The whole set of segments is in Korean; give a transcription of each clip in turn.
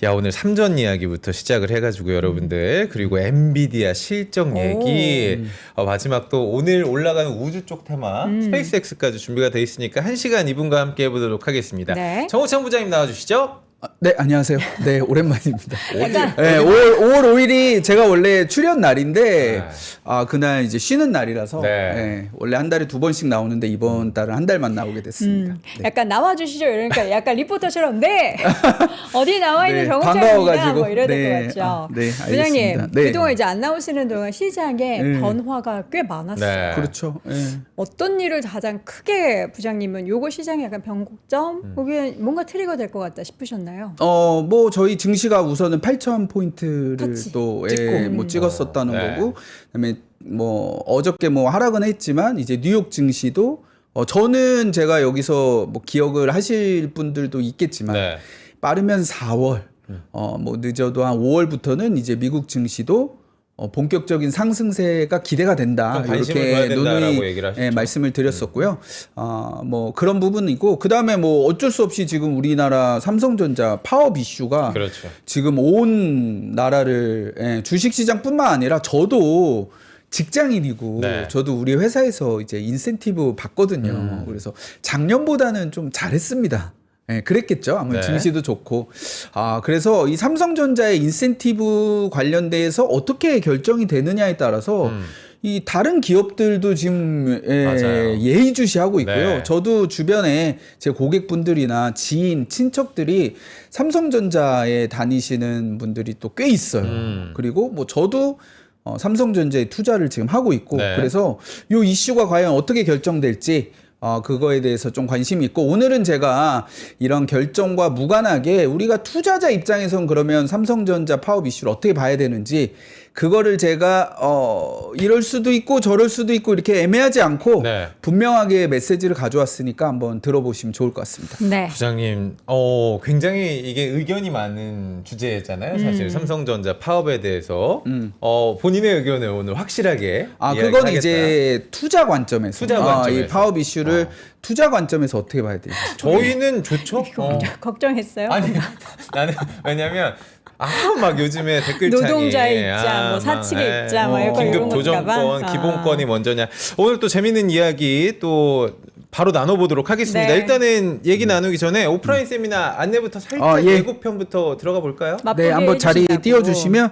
야, 오늘 삼전 이야기부터 시작을 해가지고 여러분들 그리고 엔비디아 실적 얘기 마지막 또 오늘 올라가는 우주 쪽 테마 스페이스X까지 준비가 돼 있으니까 1시간 이분과 함께 해보도록 하겠습니다. 네. 정호창 부장님 나와주시죠. 네, 안녕하세요. 네, 오랜만입니다. 약간 네, 5월 5일이 제가 원래 출연 날인데, 네. 그날 이제 쉬는 날이라서, 네. 네, 원래 한 달에 2번씩 나오는데, 이번 달은 한 달만 나오게 됐습니다. 네. 약간 나와주시죠. 이러니까 약간 리포터처럼 네 어디 나와 있는 네, 정호창입니다. 반가워가지고. 뭐 이래야 네, 될 것 같죠. 네, 부장님 알겠습니다. 네. 그동안 이제 안 나오시는 동안 시장에 변화가 꽤 많았어요. 네. 그렇죠. 네. 어떤 일을 가장 크게 부장님은 요거 시장의 약간 변곡점, 그게 뭔가 트리거 될 것 같다 싶으셨나요? 뭐 저희 증시가 우선은 8,000포인트를 터치. 또 찍고. 뭐 찍었었다는 네. 거고, 그다음에 뭐 어저께 뭐 하락은 했지만 이제 뉴욕 증시도 저는 제가 여기서 뭐 기억을 하실 분들도 있겠지만 네. 빠르면 4월, 뭐 늦어도 한 5월부터는 이제 미국 증시도 본격적인 상승세가 기대가 된다. 좀 관심을 둬야 된다라고 얘기를 하셨죠. 말씀을 드렸었고요. 뭐 그런 부분이 있고, 그 다음에 뭐 어쩔 수 없이 지금 우리나라 삼성전자 파업 이슈가 그렇죠. 지금 온 나라를 주식시장뿐만 아니라 저도 직장인이고 네. 저도 우리 회사에서 이제 인센티브 받거든요. 그래서 작년보다는 좀 잘했습니다. 네, 그랬겠죠. 아무래도 네. 증시도 좋고. 그래서 이 삼성전자의 인센티브 관련돼서 어떻게 결정이 되느냐에 따라서 이 다른 기업들도 지금 맞아요. 예의주시하고 있고요. 네. 저도 주변에 제 고객분들이나 지인, 친척들이 삼성전자에 다니시는 분들이 또 꽤 있어요. 그리고 뭐 저도 삼성전자에 투자를 지금 하고 있고, 네. 그래서 이 이슈가 과연 어떻게 결정될지 그거에 대해서 좀 관심이 있고, 오늘은 제가 이런 결정과 무관하게 우리가 투자자 입장에선 그러면 삼성전자 파업 이슈를 어떻게 봐야 되는지, 그거를 제가 이럴 수도 있고 저럴 수도 있고 이렇게 애매하지 않고 네. 분명하게 메시지를 가져왔으니까 한번 들어보시면 좋을 것 같습니다. 네. 부장님, 굉장히 이게 의견이 많은 주제잖아요. 사실 삼성전자 파업에 대해서 본인의 의견을 오늘 확실하게 그건 이야기하겠다. 이제 투자 관점에서, 투자 관점에서. 이 파업 이슈를 투자 관점에서 어떻게 봐야 되는지. 저희는 좋죠. 걱정했어요. 아니 나는 왜냐면 막 요즘에 댓글창에 노동자의 입장, 뭐 사측의 입장, 뭐 약간 긴급 이런 조정권, 건가 봐. 기본권이 먼저냐. 오늘 또 재밌는 이야기 또 바로 나눠보도록 하겠습니다. 네. 일단은 얘기 나누기 전에 오프라인 세미나 안내부터 살짝 예. 예고편부터 들어가 볼까요? 네, 한번 자리 해주신다고. 띄워주시면,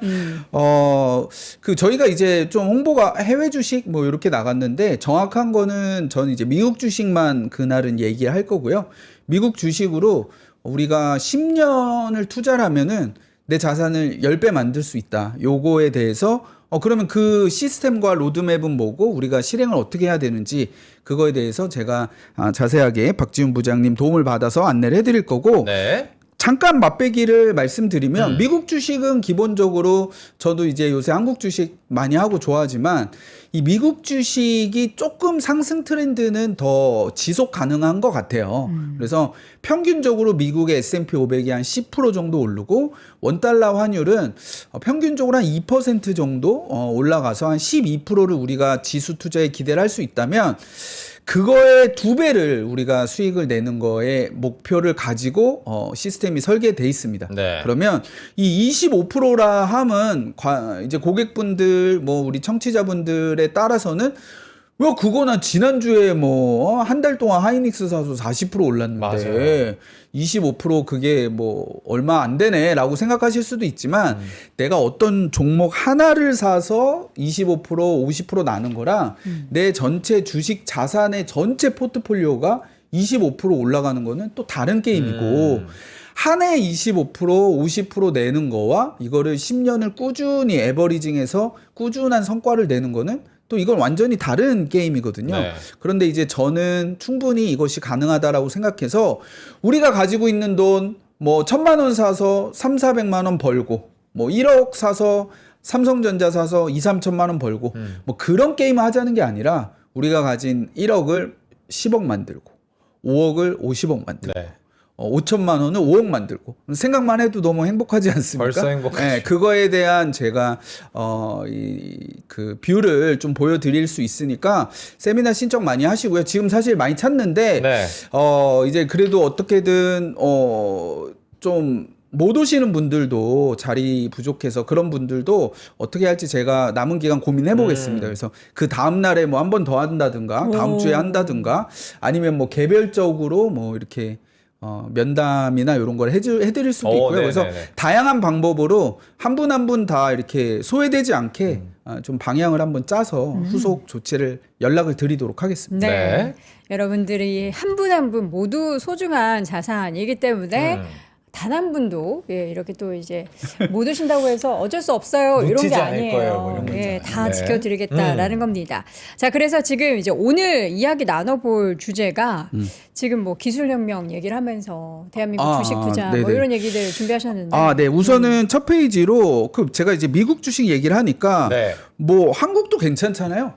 저희가 이제 좀 홍보가 해외 주식 뭐 이렇게 나갔는데, 정확한 거는 저는 이제 미국 주식만 그날은 얘기할 거고요. 미국 주식으로 우리가 10년을 투자를 하면은 내 자산을 10배 만들 수 있다. 요거에 대해서 그러면 그 시스템과 로드맵은 뭐고 우리가 실행을 어떻게 해야 되는지, 그거에 대해서 제가 자세하게 박지훈 부장님 도움을 받아서 안내를 해드릴 거고, 네. 잠깐 맛배기를 말씀드리면 미국 주식은 기본적으로 저도 이제 요새 한국 주식 많이 하고 좋아하지만, 이 미국 주식이 조금 상승 트렌드는 더 지속 가능한 것 같아요. 그래서 평균적으로 미국의 S&P 500이 한 10% 정도 오르고, 원달러 환율은 평균적으로 한 2% 정도 올라가서 한 12%를 우리가 지수 투자에 기대를 할 수 있다면, 그거의 2배를 우리가 수익을 내는 거에 목표를 가지고 시스템이 설계돼 있습니다. 네. 그러면 이 25%라 함은 이제 고객분들, 뭐 우리 청취자분들에 따라서는 왜 그거나 지난주에 뭐 한 달 동안 하이닉스 사서 40% 올랐는데 맞아요. 25% 그게 뭐 얼마 안 되네 라고 생각하실 수도 있지만, 내가 어떤 종목 하나를 사서 25% 50% 나는 거랑 내 전체 주식 자산의 전체 포트폴리오가 25% 올라가는 거는 또 다른 게임이고, 한 해 25% 50% 내는 거와 이거를 10년을 꾸준히 에버리징해서 꾸준한 성과를 내는 거는 또 이건 완전히 다른 게임이거든요. 네. 그런데 이제 저는 충분히 이것이 가능하다라고 생각해서, 우리가 가지고 있는 돈 뭐 1,000만 원 사서 3, 400만 원 벌고, 뭐 1억 사서 삼성전자 사서 2, 3천만 원 벌고, 뭐 그런 게임을 하자는 게 아니라, 우리가 가진 1억을 10억 만들고 5억을 50억 만들고, 네. 5천만 원을 5억 만들고, 생각만 해도 너무 행복하지 않습니까? 벌써 행복하죠. 네, 그거에 대한 제가 그 뷰를 좀 보여드릴 수 있으니까 세미나 신청 많이 하시고요. 지금 사실 많이 찾는데 네. 이제 그래도 어떻게든 좀 못 오시는 분들도 자리 부족해서 그런 분들도 어떻게 할지 제가 남은 기간 고민해 보겠습니다. 그래서 그 다음 날에 뭐 한 번 더 한다든가 다음 주에 한다든가 아니면 뭐 개별적으로 뭐 이렇게 면담이나 이런 걸 해드릴 수도 있고요. 그래서 다양한 방법으로 한 분 한 분 다 이렇게 소외되지 않게 좀 방향을 한번 짜서 후속 조치를 연락을 드리도록 하겠습니다. 네. 여러분들이 한 분 한 분 모두 소중한 자산이기 때문에 단 한 분도 이렇게 또 이제 못 오신다고 해서 어쩔 수 없어요 이런 게 놓치지 않을 아니에요. 거예요, 뭐 이런 거잖아요. 다 네. 지켜드리겠다라는 겁니다. 자, 그래서 지금 이제 오늘 이야기 나눠볼 주제가 지금 뭐 기술혁명 얘기를 하면서 대한민국 주식 투자 뭐 네네. 이런 얘기들 준비하셨는데. 네. 우선은 첫 페이지로 제가 이제 미국 주식 얘기를 하니까 네. 뭐 한국도 괜찮잖아요.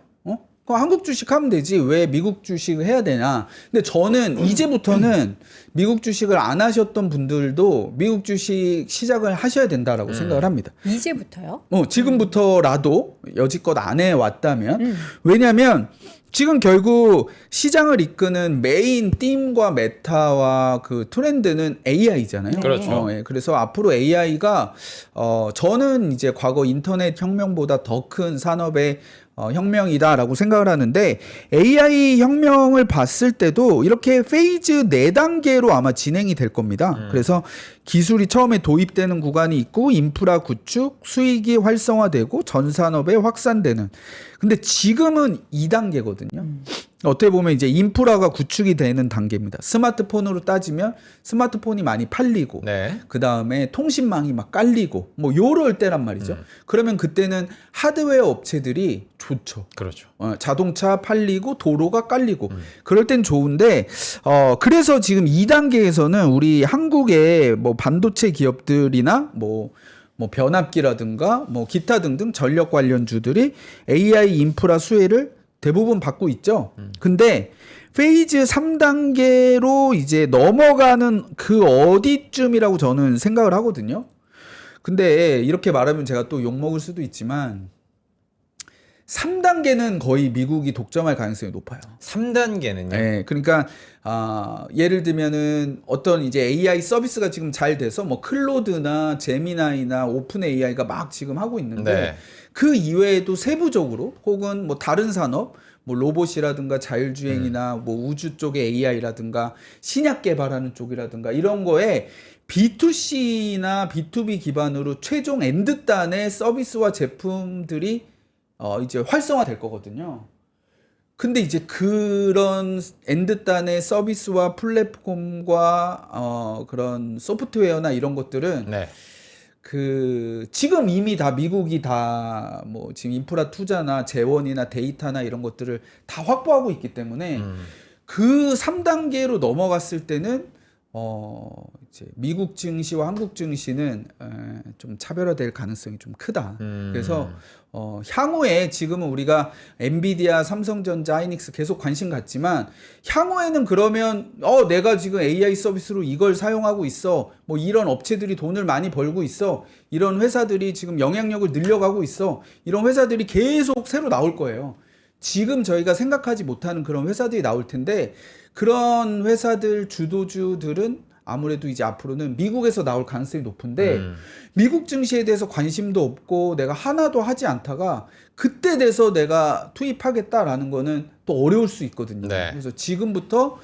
그럼 한국 주식 하면 되지 왜 미국 주식을 해야 되나? 근데 저는 이제부터는 미국 주식을 안 하셨던 분들도 미국 주식 시작을 하셔야 된다라고 생각을 합니다. 이제부터요? 지금부터라도 여지껏 안 해왔다면 왜냐하면 지금 결국 시장을 이끄는 메인 ธีም과 메타와 그 트렌드는 AI잖아요. 그렇죠. 그래서 앞으로 AI가 저는 이제 과거 인터넷 혁명보다 더 큰 산업의 혁명이다라고 생각을 하는데 AI 혁명을 봤을 때도 이렇게 페이즈 4단계로 아마 진행이 될 겁니다. 그래서 기술이 처음에 도입되는 구간이 있고 인프라 구축, 수익이 활성화되고 전 산업에 확산되는. 근데 지금은 2단계거든요. 어떻게 보면 이제 인프라가 구축이 되는 단계입니다. 스마트폰으로 따지면 스마트폰이 많이 팔리고 그 다음에 통신망이 막 깔리고 뭐 요럴 때란 말이죠. 그러면 그때는 하드웨어 업체들이 좋죠. 그렇죠. 자동차 팔리고 도로가 깔리고 그럴 땐 좋은데 그래서 지금 2단계에서는 우리 한국의 뭐 반도체 기업들이나 뭐 변압기라든가 뭐 기타 등등 전력 관련주들이 AI 인프라 수혜를 대부분 받고 있죠. 근데 페이즈 3단계로 이제 넘어가는 그 어디쯤이라고 저는 생각을 하거든요. 근데 이렇게 말하면 제가 또 욕먹을 수도 있지만 3단계는 거의 미국이 독점할 가능성이 높아요. 3단계는요? 네, 그러니까 예를 들면은 어떤 이제 AI 서비스가 지금 잘 돼서 뭐 클로드나 제미나이나 오픈 AI가 막 지금 하고 있는데 그 이외에도 세부적으로 혹은 뭐 다른 산업 뭐 로봇이라든가 자율주행이나 뭐 우주 쪽의 AI라든가 신약 개발하는 쪽이라든가 이런 거에 B2C나 B2B 기반으로 최종 엔드단의 서비스와 제품들이 이제 활성화될 거거든요. 근데 이제 그런 엔드단의 서비스와 플랫폼과 그런 소프트웨어나 이런 것들은 지금 이미 다 미국이 다 뭐 지금 인프라 투자나 재원이나 데이터나 이런 것들을 다 확보하고 있기 때문에 그 3단계로 넘어갔을 때는 이제 미국 증시와 한국 증시는 좀 차별화될 가능성이 좀 크다. 그래서 향후에 지금은 우리가 엔비디아, 삼성전자, 하이닉스 계속 관심 갖지만 향후에는 그러면 내가 지금 AI 서비스로 이걸 사용하고 있어. 뭐 이런 업체들이 돈을 많이 벌고 있어. 이런 회사들이 지금 영향력을 늘려가고 있어. 이런 회사들이 계속 새로 나올 거예요. 지금 저희가 생각하지 못하는 그런 회사들이 나올 텐데 그런 회사들 주도주들은 아무래도 이제 앞으로는 미국에서 나올 가능성이 높은데 미국 증시에 대해서 관심도 없고 내가 하나도 하지 않다가 그때 돼서 내가 투입하겠다라는 거는 또 어려울 수 있거든요. 그래서 지금부터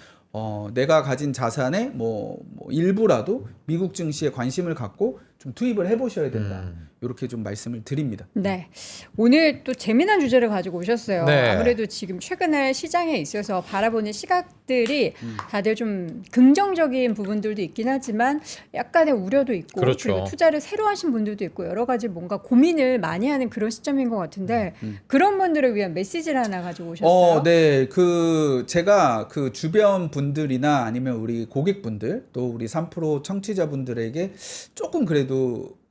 내가 가진 자산의 뭐 일부라도 미국 증시에 관심을 갖고 좀 투입을 해보셔야 된다. 이렇게 좀 말씀을 드립니다. 네, 오늘 또 재미난 주제를 가지고 오셨어요. 아무래도 지금 최근에 시장에 있어서 바라보는 시각들이 다들 좀 긍정적인 부분들도 있긴 하지만 약간의 우려도 있고 그리고 투자를 새로 하신 분들도 있고 여러 가지 뭔가 고민을 많이 하는 그런 시점인 것 같은데 그런 분들을 위한 메시지를 하나 가지고 오셨어요. 네, 제가 그 주변 분들이나 아니면 우리 고객분들 또 우리 3프로 청취자분들에게 조금 그래도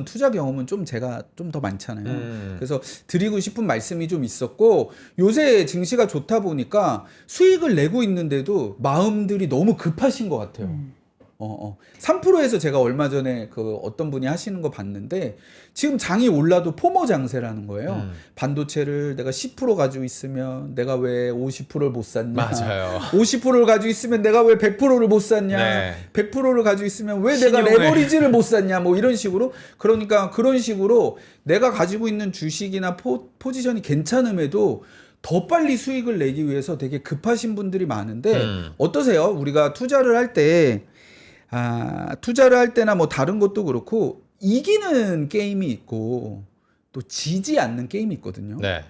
투자 경험은 좀 제가 좀 더 많잖아요. 그래서 드리고 싶은 말씀이 좀 있었고 요새 증시가 좋다 보니까 수익을 내고 있는데도 마음들이 너무 급하신 것 같아요. 3%에서 제가 얼마 전에 그 어떤 분이 하시는 거 봤는데 지금 장이 올라도 포모 장세라는 거예요. 반도체를 내가 10% 가지고 있으면 내가 왜 50%를 못 샀냐. 맞아요. 50%를 가지고 있으면 내가 왜 100%를 못 샀냐. 네. 100%를 가지고 있으면 왜 내가 신용을. 레버리지를 못 샀냐. 뭐 이런 식으로. 그러니까 그런 식으로 내가 가지고 있는 주식이나 포지션이 괜찮음에도 더 빨리 수익을 내기 위해서 되게 급하신 분들이 많은데 어떠세요? 우리가 투자를 할 때 투자를 할 때나 뭐 다른 것도 그렇고 이기는 게임이 있고 또 지지 않는 게임이 있거든요. 네.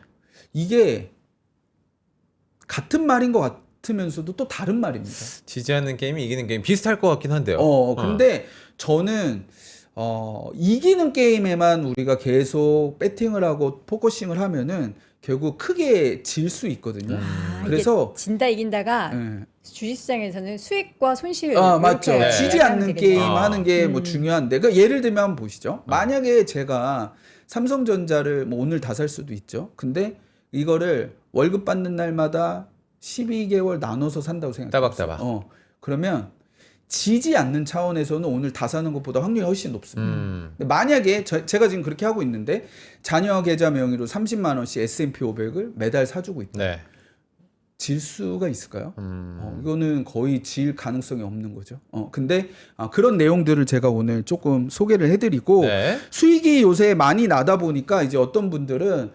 이게 같은 말인 것 같으면서도 또 다른 말입니다. 지지 않는 게임이 이기는 게임 비슷할 것 같긴 한데요. 근데 저는 이기는 게임에만 우리가 계속 배팅을 하고 포커싱을 하면은 결국 크게 질 수 있거든요. 그래서 진다 이긴다가 예. 주식시장에서는 수익과 손실 맞죠. 이렇게 지지 하면 않는 되겠네요. 게임 하는 게 뭐 중요한데, 그러니까 예를 들면 한번 보시죠. 만약에 제가 삼성전자를 뭐 오늘 다 살 수도 있죠. 근데 이거를 월급 받는 날마다 12개월 나눠서 산다고 생각해요. 따박따박. 그러면 지지 않는 차원에서는 오늘 다 사는 것보다 확률이 훨씬 높습니다. 근데 만약에 제가 지금 그렇게 하고 있는데 자녀 계좌 명의로 30만 원씩 S&P 500을 매달 사주고 있다. 네. 질 수가 있을까요? 이거는 거의 질 가능성이 없는 거죠. 근데 그런 내용들을 제가 오늘 조금 소개를 해드리고 네. 수익이 요새 많이 나다 보니까 이제 어떤 분들은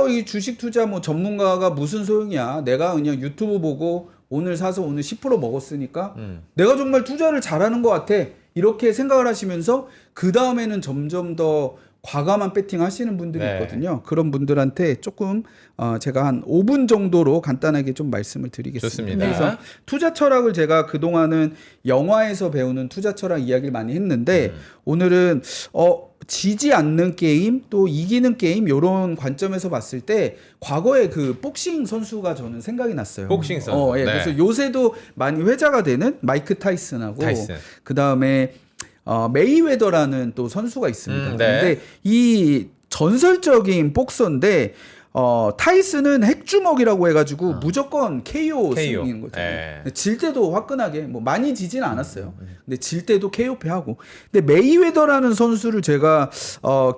이 주식 투자 뭐 전문가가 무슨 소용이야? 내가 그냥 유튜브 보고 오늘 사서 오늘 10% 먹었으니까 내가 정말 투자를 잘하는 것 같아. 이렇게 생각을 하시면서 그 다음에는 점점 더 과감한 배팅 하시는 분들이 네. 있거든요. 그런 분들한테 조금 제가 한 5분 정도로 간단하게 좀 말씀을 드리겠습니다. 좋습니다. 그래서 투자 철학을 제가 그동안은 영화에서 배우는 투자 철학 이야기를 많이 했는데 오늘은 지지 않는 게임 또 이기는 게임 이런 관점에서 봤을 때 과거에 그 복싱 선수가 저는 생각이 났어요. 복싱 선수. 예. 네. 그래서 요새도 많이 회자가 되는 마이크 타이슨하고 그 다음에 메이웨더라는 또 선수가 있습니다. 네. 근데 이 전설적인 복서인데 타이슨은 핵주먹이라고 해가지고 무조건 KO 승인 거잖아요. 네. 질 때도 화끈하게 뭐 많이 지지는 않았어요. 근데 질 때도 KO 패하고. 근데 메이웨더라는 선수를 제가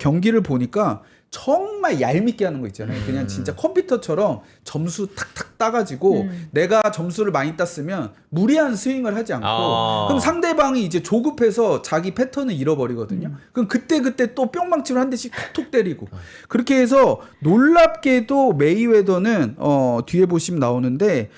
경기를 보니까 정말 얄밉게 하는 거 있잖아요. 그냥 진짜 컴퓨터처럼 점수 탁탁 따가지고 내가 점수를 많이 땄으면 무리한 스윙을 하지 않고 그럼 상대방이 이제 조급해서 자기 패턴을 잃어버리거든요. 그럼 그때 또 뿅망치로 한 대씩 톡톡 때리고 그렇게 해서 놀랍게도 메이웨더는 뒤에 보시면 나오는데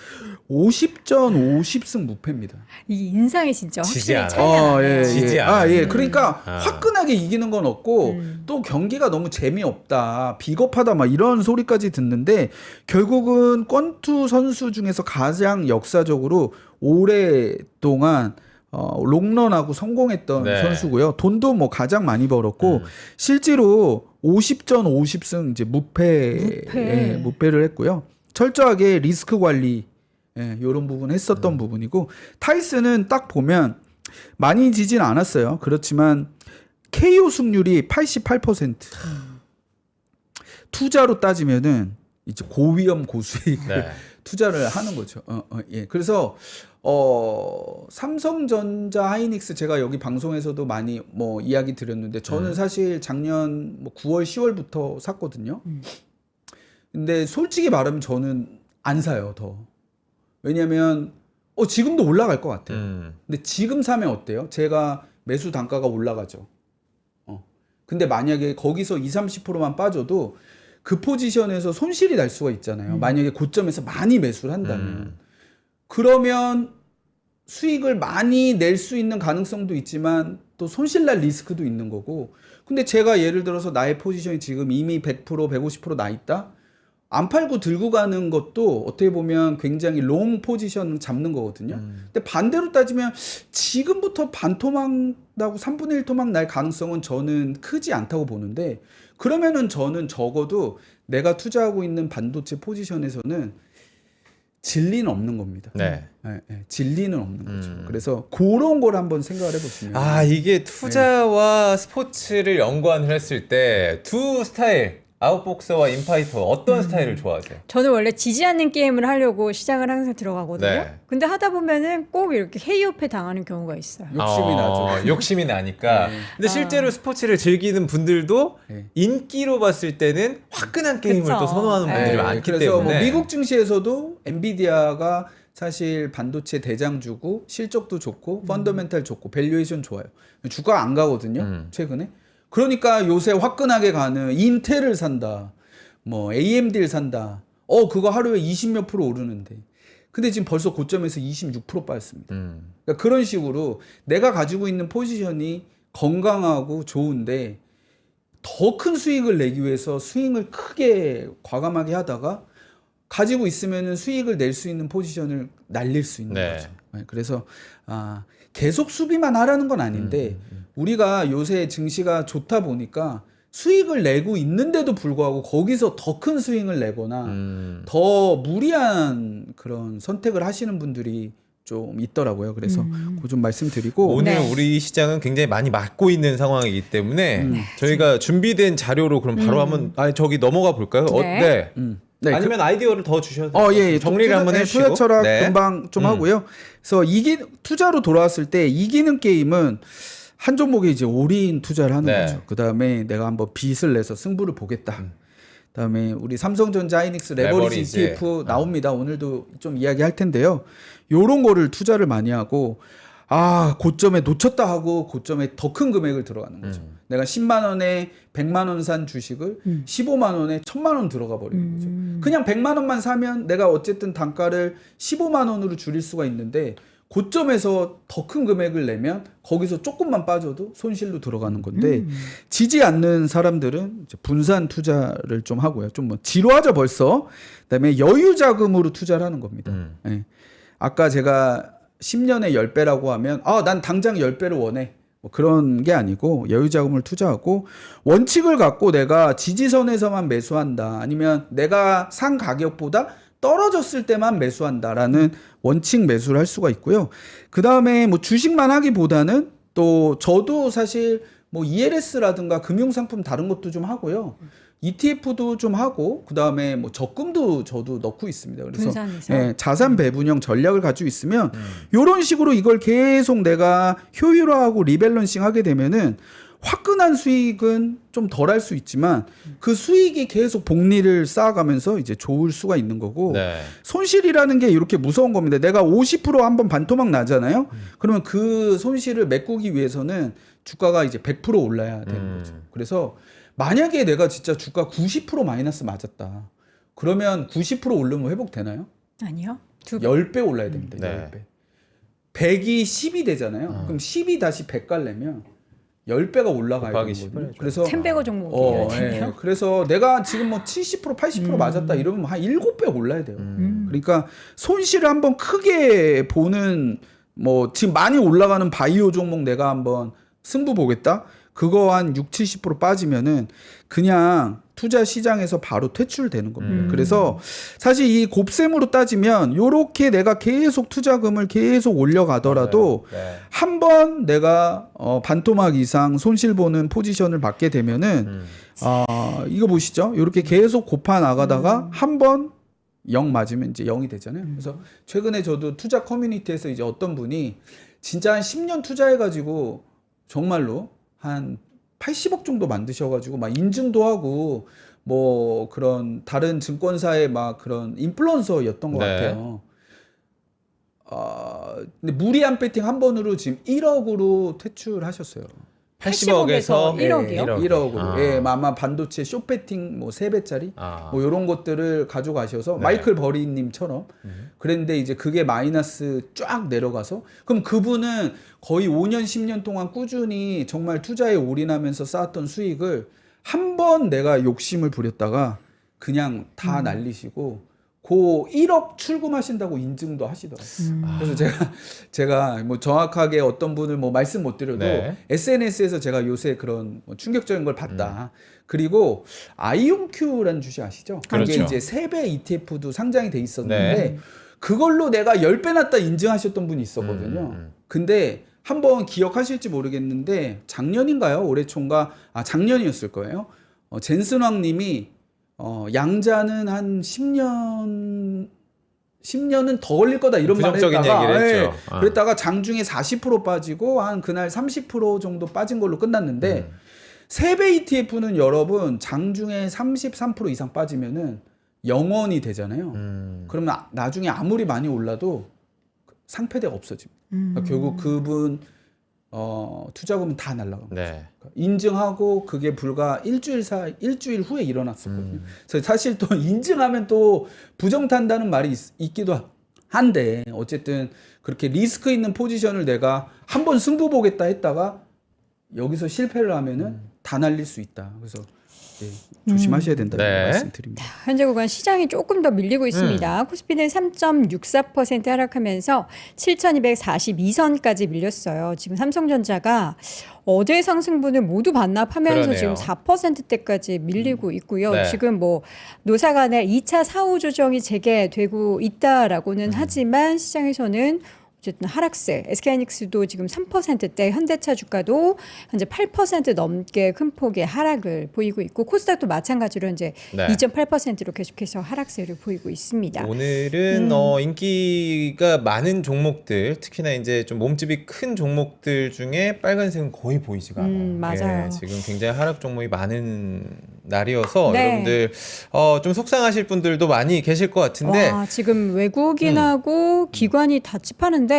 50전 50승 무패입니다. 이 인상이 진짜 지지 확실히 않아요. 차이가 나요. 지지 않아요. 그러니까 화끈하게 이기는 건 없고 또 경기가 너무 재미없다, 비겁하다 막 이런 소리까지 듣는데 결국은 권투 선수 중에서 가장 역사적으로 오랫동안 롱런하고 성공했던 네. 선수고요. 돈도 뭐 가장 많이 벌었고 실제로 50전 50승 이제 무패를 했고요. 철저하게 리스크 관리 이런 부분 했었던 부분이고 타이슨은 딱 보면 많이 지진 않았어요. 그렇지만 KO 승률이 88%. 투자로 따지면은 이제 고위험 고수익 네. 투자를 하는 거죠. 예. 그래서 삼성전자 하이닉스 제가 여기 방송에서도 많이 뭐 이야기 드렸는데 저는 사실 작년 뭐 9월 10월부터 샀거든요. 근데 솔직히 말하면 저는 안 사요, 더. 왜냐면 지금도 올라갈 것 같아요. 근데 지금 사면 어때요? 제가 매수 단가가 올라가죠. 근데 만약에 거기서 20-30%만 빠져도 그 포지션에서 손실이 날 수가 있잖아요. 만약에 고점에서 많이 매수를 한다면. 그러면 수익을 많이 낼 수 있는 가능성도 있지만 또 손실 날 리스크도 있는 거고. 근데 제가 예를 들어서 나의 포지션이 지금 이미 100%, 150% 나 있다? 안 팔고 들고 가는 것도 어떻게 보면 굉장히 롱 포지션 잡는 거거든요. 근데 반대로 따지면 지금부터 반토막 나고 3분의 1 토막 날 가능성은 저는 크지 않다고 보는데 그러면은 저는 적어도 내가 투자하고 있는 반도체 포지션에서는 진리는 없는 겁니다. 네. 진리는 없는 거죠. 그래서 그런 걸 한번 생각을 해보시면 이게 투자와 스포츠를 연관을 했을 때 두 스타일 아웃복서와 인파이터 어떤 스타일을 좋아하세요? 저는 원래 지지 않는 게임을 하려고 시장을 항상 들어가거든요. 네. 근데 하다 보면은 꼭 이렇게 헤이오페 당하는 경우가 있어요. 욕심이 나죠. 욕심이 나니까. 근데 실제로 스포츠를 즐기는 분들도 네. 인기로 봤을 때는 화끈한 게임을 그쵸. 또 선호하는 네. 분들이 많기 그래서 때문에. 뭐 미국 증시에서도 엔비디아가 사실 반도체 대장주고 실적도 좋고 펀더멘탈 좋고 밸류에이션 좋아요. 주가가 안 가거든요. 최근에. 그러니까 요새 화끈하게 가는 인텔을 산다. 뭐 AMD를 산다. 그거 하루에 20몇 % 오르는데. 근데 지금 벌써 고점에서 26% 빠졌습니다. 그러니까 그런 식으로 내가 가지고 있는 포지션이 건강하고 좋은데 더 큰 수익을 내기 위해서 스윙을 크게 과감하게 하다가 가지고 있으면은 수익을 낼 수 있는 포지션을 날릴 수 있는 네. 거죠. 그래서 계속 수비만 하라는 건 아닌데 우리가 요새 증시가 좋다 보니까 수익을 내고 있는데도 불구하고 거기서 더 큰 스윙을 내거나 더 무리한 그런 선택을 하시는 분들이 좀 있더라고요. 그래서 그거 좀 말씀드리고 오늘 네. 우리 시장은 굉장히 많이 맞고 있는 상황이기 때문에 저희가 준비된 자료로 그럼 바로 한번 저기 넘어가 볼까요? 네. 네, 아니면 아이디어를 더 주셔도 돼요. 예. 정리를 한번 해주시고. 투자 철학 네. 금방 좀 하고요. 그래서 투자로 돌아왔을 때 이기는 게임은 한 종목에 이제 올인 투자를 하는 네. 거죠. 그 다음에 내가 한번 빚을 내서 승부를 보겠다. 그다음에 우리 삼성전자 하이닉스 레버리지 ETF 나옵니다. 오늘도 좀 이야기할 텐데요. 요런 거를 투자를 많이 하고 고점에 놓쳤다 하고 고점에 더 큰 금액을 들어가는 거죠. 내가 10만 원에 100만 원 산 주식을 15만 원에 1000만 원 들어가 버리는 거죠. 그냥 100만 원만 사면 내가 어쨌든 단가를 15만 원으로 줄일 수가 있는데 고점에서 더 큰 금액을 내면 거기서 조금만 빠져도 손실로 들어가는 건데 지지 않는 사람들은 이제 분산 투자를 좀 하고요. 좀 뭐 지루하죠 벌써. 그다음에 여유 자금으로 투자를 하는 겁니다. 예. 아까 제가 10년에 10배라고 하면 난 당장 10배를 원해. 뭐 그런 게 아니고 여유 자금을 투자하고 원칙을 갖고 내가 지지선에서만 매수한다. 아니면 내가 산 가격보다 떨어졌을 때만 매수한다라는 원칙 매수를 할 수가 있고요. 그다음에 뭐 주식만 하기보다는 또 저도 사실 뭐 ELS라든가 금융상품 다른 것도 좀 하고요. ETF도 좀 하고 그다음에 뭐 적금도 저도 넣고 있습니다. 그래서 분산해서? 자산 배분형 전략을 가지고 있으면 이런 식으로 이걸 계속 내가 효율화하고 리밸런싱 하게 되면은 화끈한 수익은 좀 덜 할 수 있지만 그 수익이 계속 복리를 쌓아가면서 이제 좋을 수가 있는 거고 네. 손실이라는 게 이렇게 무서운 겁니다. 내가 50% 한번 반토막 나잖아요. 그러면 그 손실을 메꾸기 위해서는 주가가 이제 100% 올라야 되는 거죠. 그래서 만약에 내가 진짜 주가 90% 마이너스 맞았다. 그러면 90% 오르면 회복되나요? 아니요. 2배. 10배 올라야 됩니다. 네. 10배. 100이 10이 되잖아요. 그럼 10이 다시 100 가려면 10배가 올라가야 곱하기 되는 거거든요. 10을 그래서 1000배거 종목이에요. 예. 그래서 내가 지금 뭐 70% 80% 맞았다 이러면 한 7배 올라야 돼요. 그러니까 손실을 한번 크게 보는 뭐 지금 많이 올라가는 바이오 종목 내가 한번 승부 보겠다. 그거 한 6, 70% 빠지면은 그냥 투자 시장에서 바로 퇴출되는 겁니다. 그래서 사실 이 곱셈으로 따지면 요렇게 내가 계속 투자금을 계속 올려가더라도 네. 한 번 내가 반토막 이상 손실 보는 포지션을 받게 되면은 이거 보시죠. 요렇게 계속 곱하 나가다가 한 번 0 맞으면 이제 0이 되잖아요. 그래서 최근에 저도 투자 커뮤니티에서 이제 어떤 분이 진짜 한 10년 투자해가지고 정말로 한 80억 정도 만드셔가지고 막 인증도 하고 뭐 그런 다른 증권사의 막 그런 인플루언서였던 것 네. 같아요. 근데 무리한 배팅 한 번으로 지금 1억으로 퇴출하셨어요. 80억에서 1억이요? 1억으로. 예, 아마 반도체 숏배팅 뭐 3배짜리 뭐 이런 것들을 가져가셔서 네. 마이클 버리님처럼 그랬는데 이제 그게 마이너스 쫙 내려가서 그럼 그분은 거의 5년 10년 동안 꾸준히 정말 투자에 올인하면서 쌓았던 수익을 한 번 내가 욕심을 부렸다가 그냥 다 날리시고 고 1억 출금하신다고 인증도 하시더라고요. 그래서 제가 뭐 정확하게 어떤 분을 뭐 말씀 못 드려도 네. SNS에서 제가 요새 그런 뭐 충격적인 걸 봤다. 그리고 아이온큐라는 주식 아시죠? 그렇죠. 그게 이제 3배 ETF도 상장이 돼 있었는데 네. 그걸로 내가 10배 났다 인증하셨던 분이 있었거든요. 근데 한번 기억하실지 모르겠는데 작년인가요? 올해 초인가? 작년이었을 거예요. 젠슨왕님이 양자는 한 10년은 더 걸릴 거다 이런 말을 부정적인 했다가 얘기를 했죠. 그랬다가 장중에 40% 빠지고 한 그날 30% 정도 빠진 걸로 끝났는데 세배 ETF는 여러분 장중에 33% 이상 빠지면은 0원이 되잖아요. 그러면 나중에 아무리 많이 올라도 상패대가 없어집니다. 그러니까 결국 그분 투자금은 다 날라갑니다. 네. 인증하고 그게 불과 일주일 후에 일어났었거든요. 그래서 사실 또 인증하면 또 부정탄다는 말이 있기도 한데 어쨌든 그렇게 리스크 있는 포지션을 내가 한번 승부 보겠다 했다가 여기서 실패를 하면은 다 날릴 수 있다. 그래서 조심하셔야 된다는 네. 말씀드립니다. 현재 구간 시장이 조금 더 밀리고 있습니다. 코스피는 3.64% 하락하면서 7,242선까지 밀렸어요. 지금 삼성전자가 어제 상승분을 모두 반납하면서 그러네요. 지금 4%대까지 밀리고 있고요. 네. 지금 뭐 노사 간의 2차 사후 조정이 재개되고 있다라고는 하지만 시장에서는 어쨌든 하락세, SK하이닉스도 지금 3%대, 현대차 주가도 현재 8% 넘게 큰 폭의 하락을 보이고 있고 코스닥도 마찬가지로 이제 네. 2.8%로 계속해서 하락세를 보이고 있습니다. 오늘은 인기가 많은 종목들, 특히나 이제 좀 몸집이 큰 종목들 중에 빨간색은 거의 보이지가 않아요. 맞아요. 예, 지금 굉장히 하락 종목이 많은 날이어서 네. 여러분들 좀 속상하실 분들도 많이 계실 것 같은데 와, 지금 외국인하고 기관이 다 집하는데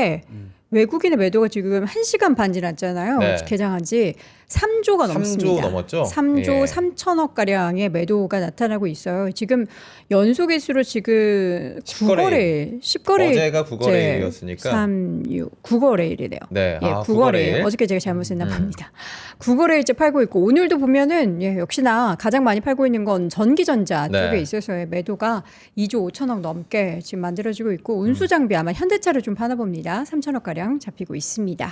외국인의 매도가 지금 1시간 반 지났잖아요. 네. 개장한 지 3조가 3조 넘습니다. 넘었죠? 3조 예. 3천억 가량의 매도가 나타나고 있어요. 지금 연속일수로 지금 10거래일. 10거래일 어제가 9거래일이었으니까 3, 6, 9거래일이래요. 네. 예, 아, 9거래일. 9거래일. 어저께 제가 잘못했나 봅니다. 9거래일째 팔고 있고 오늘도 보면은 역시나 가장 많이 팔고 있는 건 전기전자 네. 쪽에 있어서의 매도가 2조 5천억 넘게 지금 만들어지고 있고 운수장비 아마 현대차를 좀 파나 봅니다. 3천억 가량 잡히고 있습니다.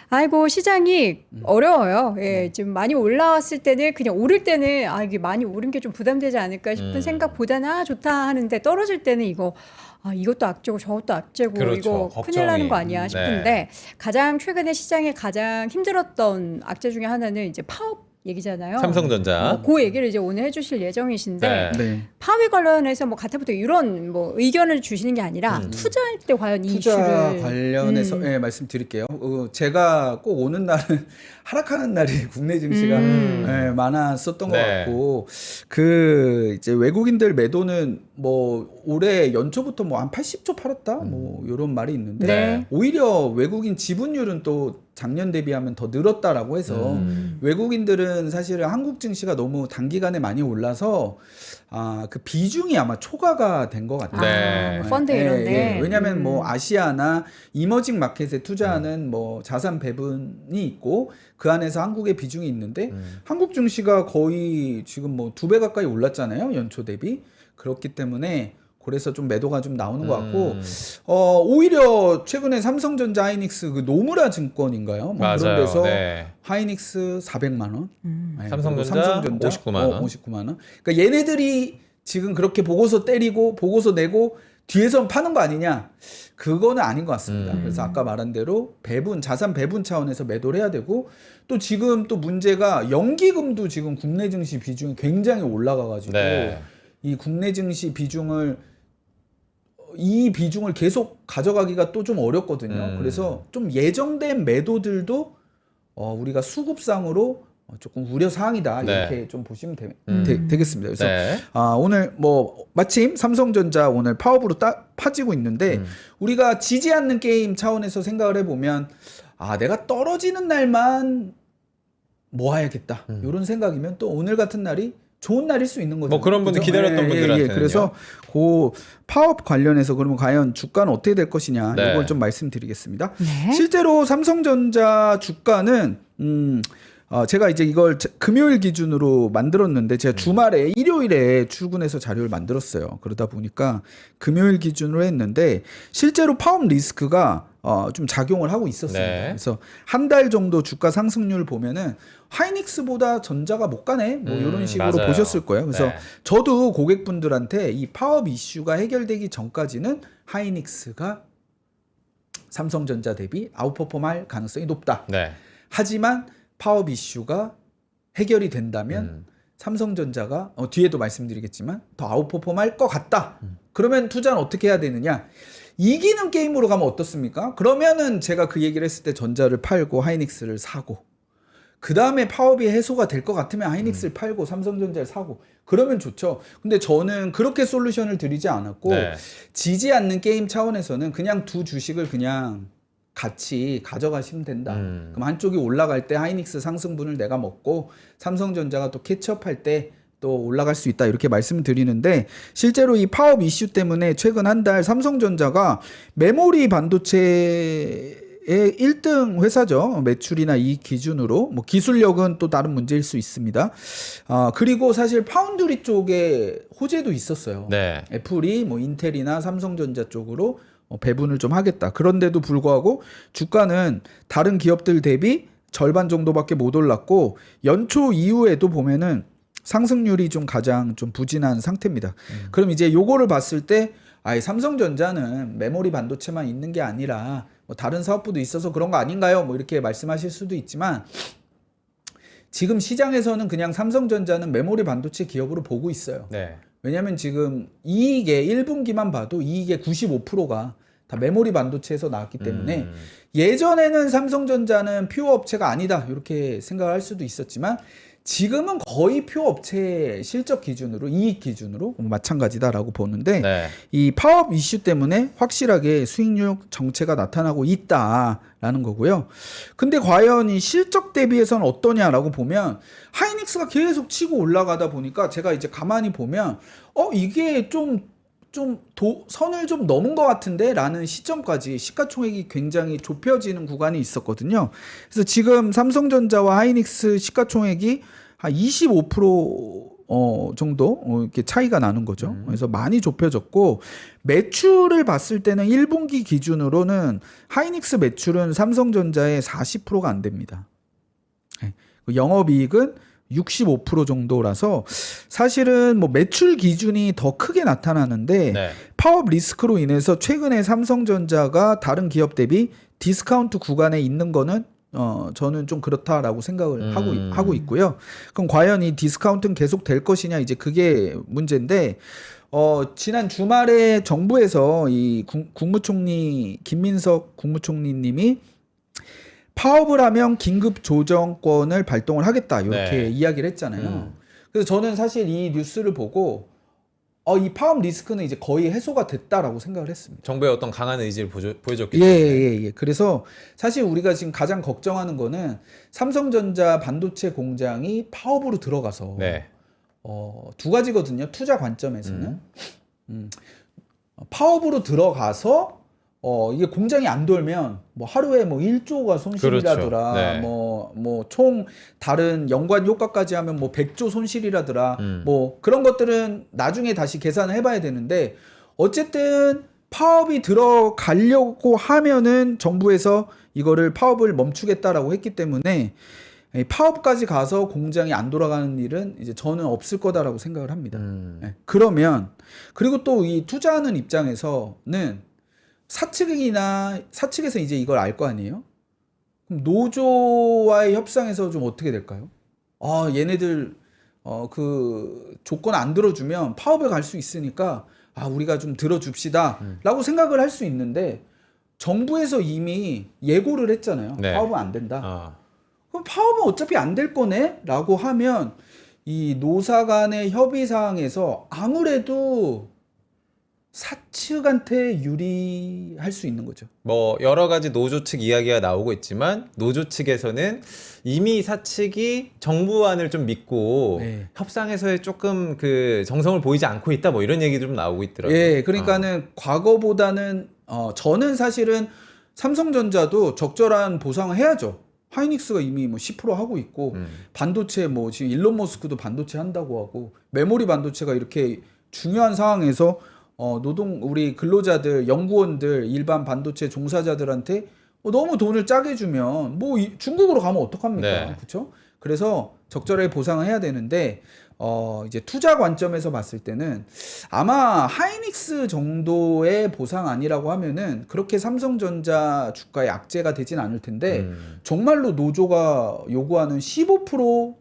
아이고 시장이 어려워요. 예, 지금 많이 올라왔을 때는 그냥 오를 때는 이게 많이 오른 게 좀 부담되지 않을까 싶은 생각보다는 좋다 하는데 떨어질 때는 이것도 악재고 저것도 악재고 그렇죠. 이거 걱정이. 큰일 나는 거 아니야 싶은데 네. 가장 최근에 시장에 가장 힘들었던 악재 중에 하나는 이제 파업 얘기잖아요. 삼성전자. 그 얘기를 이제 오늘 해주실 예정이신데 네. 네. 파업에 관련해서 뭐 가타부터 이런 뭐 의견을 주시는 게 아니라 투자할 때 과연 이 투자 이슈를 관련해서 말씀드릴게요. 제가 꼭 오는 날은 하락하는 날이 국내 증시가 많았었던 것 네. 같고 이제 외국인들 매도는 뭐 올해 연초부터 뭐 한 80조 팔았다 뭐 이런 말이 있는데 네. 오히려 외국인 지분율은 또 작년 대비하면 더 늘었다라고 해서 외국인들은 사실은 한국 증시가 너무 단기간에 많이 올라서 그 비중이 아마 초과가 된 것 같아요. 네. 뭐 펀드 이런데 왜냐하면 뭐 아시아나 이머징 마켓에 투자하는 뭐 자산 배분이 있고 그 안에서 한국의 비중이 있는데 한국 증시가 거의 지금 뭐 2배 가까이 올랐잖아요. 연초 대비. 그렇기 때문에 그래서 좀 매도가 좀 나오는 것 같고 오히려 최근에 삼성전자 하이닉스 그 노무라 증권인가요? 뭐 맞아요. 그런 데서 네. 하이닉스 400만 원, 네, 삼성전자 59만 원. 59만 원. 그러니까 얘네들이 지금 그렇게 보고서 때리고 보고서 내고 뒤에서 파는 거 아니냐? 그거는 아닌 것 같습니다. 그래서 아까 말한 대로 자산 배분 차원에서 매도를 해야 되고 또 지금 또 문제가 연기금도 지금 국내 증시 비중이 굉장히 올라가가지고 네. 이 국내 증시 비중을 계속 가져가기가 또 좀 어렵거든요. 그래서 좀 예정된 매도들도 우리가 수급상으로 조금 우려 사항이다 이렇게 네. 좀 보시면 되겠습니다. 그래서 네. 오늘 뭐 마침 삼성전자 오늘 파업으로 파지고 있는데 우리가 지지 않는 게임 차원에서 생각을 해보면 내가 떨어지는 날만 모아야겠다 이런 생각이면 또 오늘 같은 날이 좋은 날일 수 있는 거죠. 뭐 그런 분들 기다렸던 분들한테는요. 그래서 그 파업 관련해서 그러면 과연 주가는 어떻게 될 것이냐 네. 이걸 좀 말씀드리겠습니다. 네. 실제로 삼성전자 주가는 제가 이제 이걸 금요일 기준으로 만들었는데 제가 주말에 일요일에 출근해서 자료를 만들었어요. 그러다 보니까 금요일 기준으로 했는데 실제로 파업 리스크가 좀 작용을 하고 있었습니다. 네. 그래서 한 달 정도 주가 상승률 보면은 하이닉스보다 전자가 못 가네 뭐 이런 식으로 맞아요. 보셨을 거예요. 그래서 네. 저도 고객분들한테 이 파업 이슈가 해결되기 전까지는 하이닉스가 삼성전자 대비 아웃퍼폼할 가능성이 높다. 네. 하지만 파업 이슈가 해결이 된다면 삼성전자가 뒤에도 말씀드리겠지만 더 아웃퍼폼할 것 같다. 그러면 투자는 어떻게 해야 되느냐? 이기는 게임으로 가면 어떻습니까? 그러면은 제가 그 얘기를 했을 때 전자를 팔고 하이닉스를 사고 그 다음에 파업이 해소가 될 것 같으면 하이닉스를 팔고 삼성전자를 사고 그러면 좋죠. 근데 저는 그렇게 솔루션을 드리지 않았고 네. 지지 지지 않는 게임 차원에서는 그냥 두 주식을 그냥 같이 가져가시면 된다. 그럼 한쪽이 올라갈 때 하이닉스 상승분을 내가 먹고 삼성전자가 또 캐치업할 때 또 올라갈 수 있다 이렇게 말씀을 드리는데 실제로 이 파업 이슈 때문에 최근 한 달 삼성전자가 메모리 반도체의 1등 회사죠. 매출이나 이익 기준으로 뭐 기술력은 또 다른 문제일 수 있습니다. 그리고 사실 파운드리 쪽에 호재도 있었어요. 네. 애플이 뭐 인텔이나 삼성전자 쪽으로 배분을 좀 하겠다. 그런데도 불구하고 주가는 다른 기업들 대비 절반 정도밖에 못 올랐고 연초 이후에도 보면은 상승률이 좀 가장 좀 부진한 상태입니다. 그럼 이제 요거를 봤을 때 아예 삼성전자는 메모리 반도체만 있는 게 아니라 뭐 다른 사업부도 있어서 그런 거 아닌가요? 뭐 이렇게 말씀하실 수도 있지만 지금 시장에서는 그냥 삼성전자는 메모리 반도체 기업으로 보고 있어요. 네. 왜냐하면 지금 이익의 1분기만 봐도 이익의 95%가 다 메모리 반도체에서 나왔기 때문에 예전에는 삼성전자는 퓨어 업체가 아니다 이렇게 생각할 수도 있었지만 지금은 거의 퓨어 업체 실적 기준으로 이익 기준으로 마찬가지다라고 보는데 네. 이 파업 이슈 때문에 확실하게 수익률 정체가 나타나고 있다라는 거고요. 근데 과연 이 실적 대비해서는 어떠냐라고 보면 하이닉스가 계속 치고 올라가다 보니까 제가 이제 가만히 보면 이게 선을 좀 넘은 것 같은데 라는 시점까지 시가총액이 굉장히 좁혀지는 구간이 있었거든요. 그래서 지금 삼성전자와 하이닉스 시가총액이 한 25% 정도 이렇게 차이가 나는 거죠. 그래서 많이 좁혀졌고 매출을 봤을 때는 1분기 기준으로는 하이닉스 매출은 삼성전자의 40%가 안 됩니다. 영업이익은 65% 정도라서 사실은 뭐 매출 기준이 더 크게 나타나는데 네. 파업 리스크로 인해서 최근에 삼성전자가 다른 기업 대비 디스카운트 구간에 있는 거는 저는 좀 그렇다라고 생각을 하고 있고요. 그럼 과연 이 디스카운트는 계속 될 것이냐 이제 그게 문제인데 지난 주말에 정부에서 이 국무총리 김민석 국무총리님이 파업을 하면 긴급 조정권을 발동을 하겠다 이렇게 네. 이야기를 했잖아요. 그래서 저는 사실 이 뉴스를 보고 이 파업 리스크는 이제 거의 해소가 됐다라고 생각을 했습니다. 정부의 어떤 강한 의지를 보여줬기 때문에. 예. 그래서 사실 우리가 지금 가장 걱정하는 거는 삼성전자 반도체 공장이 파업으로 들어가서 네. 두 가지거든요. 투자 관점에서는 파업으로 들어가서 이게 공장이 안 돌면 뭐 하루에 뭐 1조가 손실이라더라. 그렇죠. 네. 뭐 총 다른 연관 효과까지 하면 뭐 100조 손실이라더라. 뭐 그런 것들은 나중에 다시 계산을 해봐야 되는데 어쨌든 파업이 들어가려고 하면은 정부에서 이거를 파업을 멈추겠다라고 했기 때문에 파업까지 가서 공장이 안 돌아가는 일은 이제 저는 없을 거다라고 생각을 합니다. 그러면 그리고 또 이 투자하는 입장에서는 사측에서 이제 이걸 알 거 아니에요? 그럼 노조와의 협상에서 좀 어떻게 될까요? 얘네들 그 조건 안 들어주면 파업에 갈 수 있으니까 우리가 좀 들어줍시다 라고 생각을 할 수 있는데 정부에서 이미 예고를 했잖아요. 네. 파업은 안 된다. 그럼 파업은 어차피 안 될 거네? 라고 하면 이 노사 간의 협의사항에서 아무래도 사측한테 유리할 수 있는 거죠. 뭐 여러 가지 노조 측 이야기가 나오고 있지만 노조 측에서는 이미 사측이 정부안을 좀 믿고 네. 협상에서의 조금 그 정성을 보이지 않고 있다 뭐 이런 얘기도 좀 나오고 있더라고요. 예, 그러니까는 과거보다는 저는 사실은 삼성전자도 적절한 보상을 해야죠. 하이닉스가 이미 뭐 10% 하고 있고 반도체 뭐 지금 일론 머스크도 반도체 한다고 하고 메모리 반도체가 이렇게 중요한 상황에서 우리 근로자들, 연구원들, 일반 반도체 종사자들한테 너무 돈을 짜게 주면 뭐 중국으로 가면 어떡합니까? 네. 그렇죠? 그래서 적절하게 보상을 해야 되는데 이제 투자 관점에서 봤을 때는 아마 하이닉스 정도의 보상안이라고 하면은 그렇게 삼성전자 주가에 악재가 되진 않을 텐데 정말로 노조가 요구하는 15%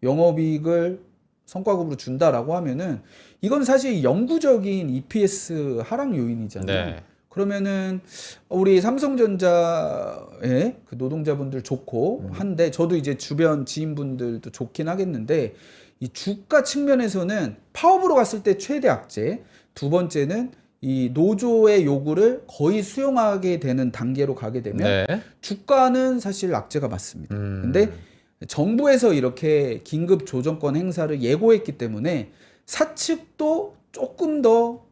영업이익을 성과급으로 준다라고 하면은 이건 사실 영구적인 EPS 하락 요인이잖아요. 네. 그러면은 우리 삼성전자의 그 노동자분들 좋고 한데 저도 이제 주변 지인분들도 좋긴 하겠는데 이 주가 측면에서는 파업으로 갔을 때 최대 악재, 두 번째는 이 노조의 요구를 거의 수용하게 되는 단계로 가게 되면 네. 주가는 사실 악재가 맞습니다. 근데 정부에서 이렇게 긴급 조정권 행사를 예고했기 때문에 사측도 조금 더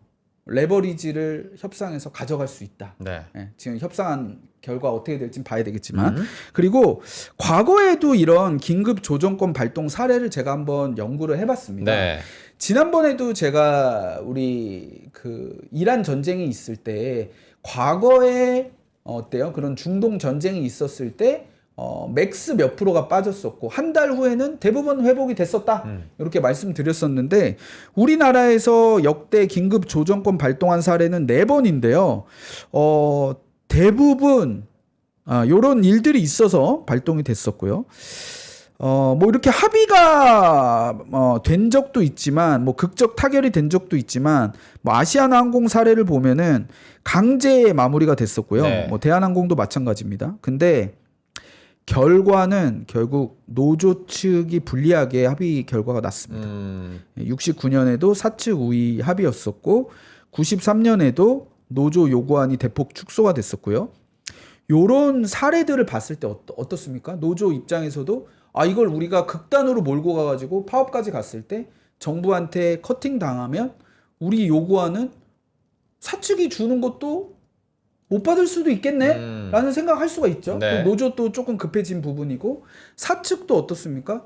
레버리지를 협상에서 가져갈 수 있다. 네. 예, 지금 협상한 결과 어떻게 될지 봐야 되겠지만 그리고 과거에도 이런 긴급 조정권 발동 사례를 제가 한번 연구를 해봤습니다. 네. 지난번에도 제가 우리 그 이란 전쟁이 있을 때 과거에 어때요? 그런 중동 전쟁이 있었을 때 맥스 몇 프로가 빠졌었고 한 달 후에는 대부분 회복이 됐었다. 이렇게 말씀드렸었는데 우리나라에서 역대 긴급 조정권 발동한 사례는 4번인데요. 대부분 요런 일들이 있어서 발동이 됐었고요. 뭐 이렇게 합의가 된 적도 있지만 뭐 극적 타결이 된 적도 있지만 뭐 아시아나항공 사례를 보면은 강제 마무리가 됐었고요. 네. 뭐 대한항공도 마찬가지입니다. 근데 결과는 결국 노조 측이 불리하게 합의 결과가 났습니다. 69년에도 사측 우위 합의였었고 93년에도 노조 요구안이 대폭 축소가 됐었고요. 요런 사례들을 봤을 때 어떻습니까? 노조 입장에서도 이걸 우리가 극단으로 몰고 가가지고 파업까지 갔을 때 정부한테 커팅 당하면 우리 요구안은 사측이 주는 것도 못 받을 수도 있겠네? 라는 생각할 수가 있죠. 네. 노조도 조금 급해진 부분이고 사측도 어떻습니까?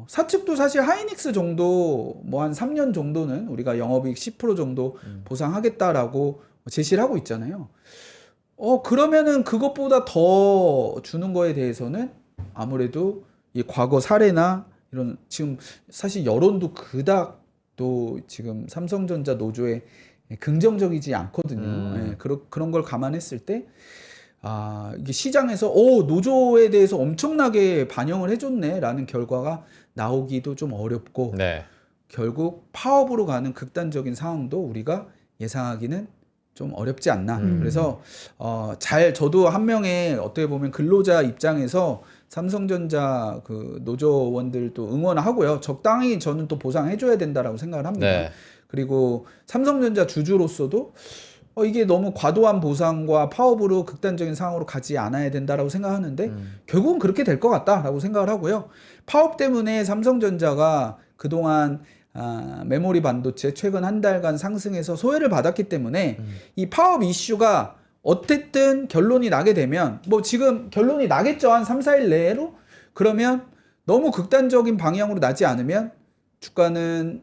사측도 사실 하이닉스 정도 뭐 한 3년 정도는 우리가 영업이익 10% 정도 보상하겠다라고 제시를 하고 있잖아요. 그러면은 그것보다 더 주는 거에 대해서는 아무래도 이 과거 사례나 이런 지금 사실 여론도 그닥 또 지금 삼성전자 노조에 긍정적이지 않거든요. 예, 그런 걸 감안했을 때 이게 시장에서 노조에 대해서 엄청나게 반영을 해줬네라는 결과가 나오기도 좀 어렵고 네. 결국 파업으로 가는 극단적인 상황도 우리가 예상하기는 좀 어렵지 않나. 그래서 저도 한 명의 어떻게 보면 근로자 입장에서 삼성전자 그 노조원들도 응원하고요. 적당히 저는 또 보상해줘야 된다라고 생각을 합니다. 네. 그리고 삼성전자 주주로서도 이게 너무 과도한 보상과 파업으로 극단적인 상황으로 가지 않아야 된다라고 생각하는데 결국은 그렇게 될 것 같다라고 생각을 하고요. 파업 때문에 삼성전자가 그동안 메모리 반도체 최근 한 달간 상승해서 소외를 받았기 때문에 이 파업 이슈가 어쨌든 결론이 나게 되면 뭐 지금 결론이 나겠죠. 한 3, 4일 내로. 그러면 너무 극단적인 방향으로 나지 않으면 주가는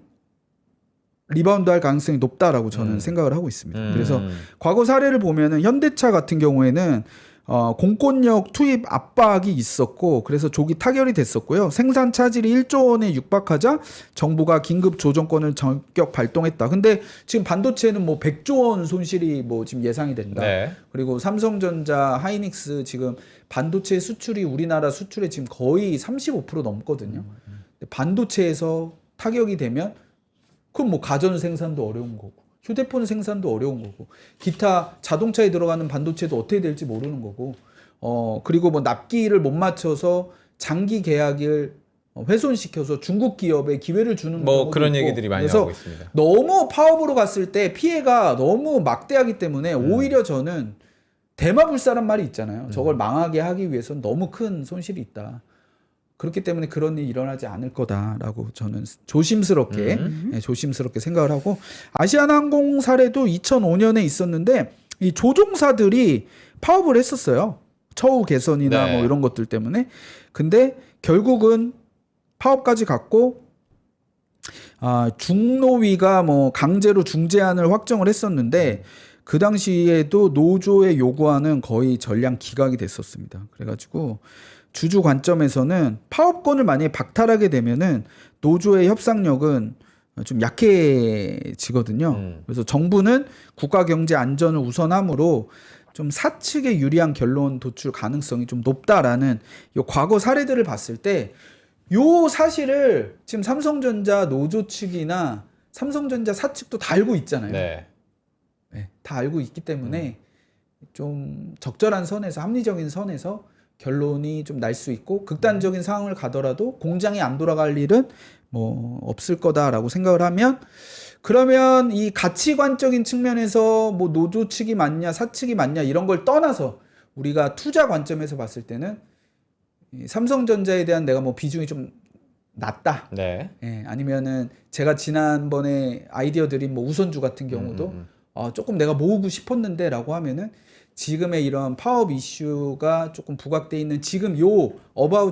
리바운드 할 가능성이 높다라고 저는 생각을 하고 있습니다. 그래서 과거 사례를 보면은 현대차 같은 경우에는 공권력 투입 압박이 있었고 그래서 조기 타결이 됐었고요. 생산 차질이 1조 원에 육박하자 정부가 긴급 조정권을 전격 발동했다. 근데 지금 반도체는 뭐 100조 원 손실이 뭐 지금 예상이 된다. 네. 그리고 삼성전자, 하이닉스 지금 반도체 수출이 우리나라 수출의 지금 거의 35% 넘거든요. 반도체에서 타격이 되면 그럼 뭐 가전 생산도 어려운 거고 휴대폰 생산도 어려운 거고 기타 자동차에 들어가는 반도체도 어떻게 될지 모르는 거고 그리고 뭐 납기를 못 맞춰서 장기 계약을 훼손시켜서 중국 기업에 기회를 주는 뭐 경우도 그런 있고. 얘기들이 많이 그래서 나오고 있습니다. 너무 파업으로 갔을 때 피해가 너무 막대하기 때문에 오히려 저는 대마불사란 말이 있잖아요. 저걸 망하게 하기 위해서는 너무 큰 손실이 있다. 그렇기 때문에 그런 일이 일어나지 않을 거다라고 저는 조심스럽게 생각을 하고 아시아나항공 사례도 2005년에 있었는데 이 조종사들이 파업을 했었어요. 처우 개선이나 네. 뭐 이런 것들 때문에. 근데 결국은 파업까지 갔고 중노위가 뭐 강제로 중재안을 확정을 했었는데 그 당시에도 노조의 요구안은 거의 전량 기각이 됐었습니다. 그래가지고 주주 관점에서는 파업권을 만약에 박탈하게 되면은 노조의 협상력은 좀 약해지거든요. 그래서 정부는 국가 경제 안전을 우선함으로 좀 사측에 유리한 결론 도출 가능성이 좀 높다라는 이 과거 사례들을 봤을 때 요 사실을 지금 삼성전자 노조 측이나 삼성전자 사측도 다 알고 있잖아요. 네. 네, 다 알고 있기 때문에 좀 적절한 선에서 합리적인 선에서 결론이 좀 날 수 있고 극단적인 상황을 가더라도 공장이 안 돌아갈 일은 뭐 없을 거다라고 생각을 하면 그러면 이 가치관적인 측면에서 뭐 노조 측이 맞냐 사측이 맞냐 이런 걸 떠나서 우리가 투자 관점에서 봤을 때는 이 삼성전자에 대한 내가 뭐 비중이 좀 낮다. 네. 예, 아니면은 제가 지난번에 아이디어 드린 뭐 우선주 같은 경우도 조금 내가 모으고 싶었는데라고 하면은 지금의 이런 파업 이슈가 조금 부각돼 있는 지금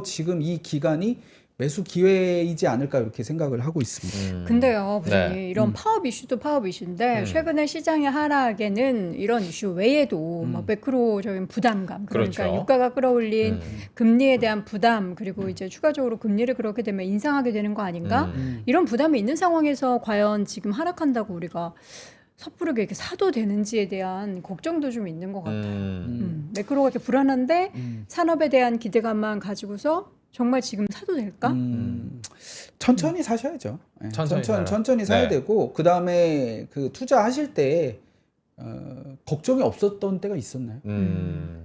지금 이 기간이 매수 기회이지 않을까 이렇게 생각을 하고 있습니다. 근데요, 부장님, 네. 이런 파업 이슈도 파업 이슈인데 최근에 시장의 하락에는 이런 이슈 외에도 막 매크로적인 부담감, 그러니까 그렇죠. 유가가 끌어올린 금리에 대한 부담, 그리고 이제 추가적으로 금리를 그렇게 되면 인상하게 되는 거 아닌가? 이런 부담이 있는 상황에서 과연 지금 하락한다고 우리가 섣부르게 이렇게 사도 되는지에 대한 걱정도 좀 있는 것 같아요. 매크로가 이렇게 불안한데 산업에 대한 기대감만 가지고서 정말 지금 사도 될까? 천천히 사셔야죠. 예, 천천히 사야 네. 되고 그 다음에 그 투자하실 때 걱정이 없었던 때가 있었나요?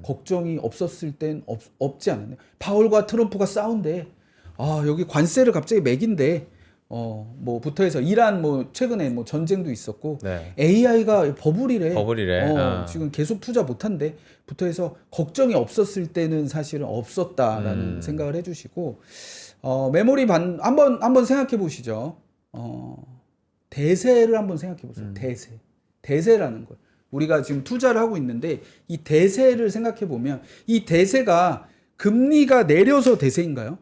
걱정이 없었을 땐 없지 않았나요? 파월과 트럼프가 싸운대. 아 여기 관세를 갑자기 매긴대. 뭐부터 해서 이란 뭐 최근에 뭐 전쟁도 있었고 네. AI가 버블이래. 버블이래. 지금 계속 투자 못한대. 부터 해서 걱정이 없었을 때는 사실은 없었다라는 생각을 해주시고 메모리 한번 생각해 보시죠. 대세를 한번 생각해 보세요. 대세라는 거. 우리가 지금 투자를 하고 있는데 이 대세를 생각해 보면 이 대세가 금리가 내려서 대세인가요?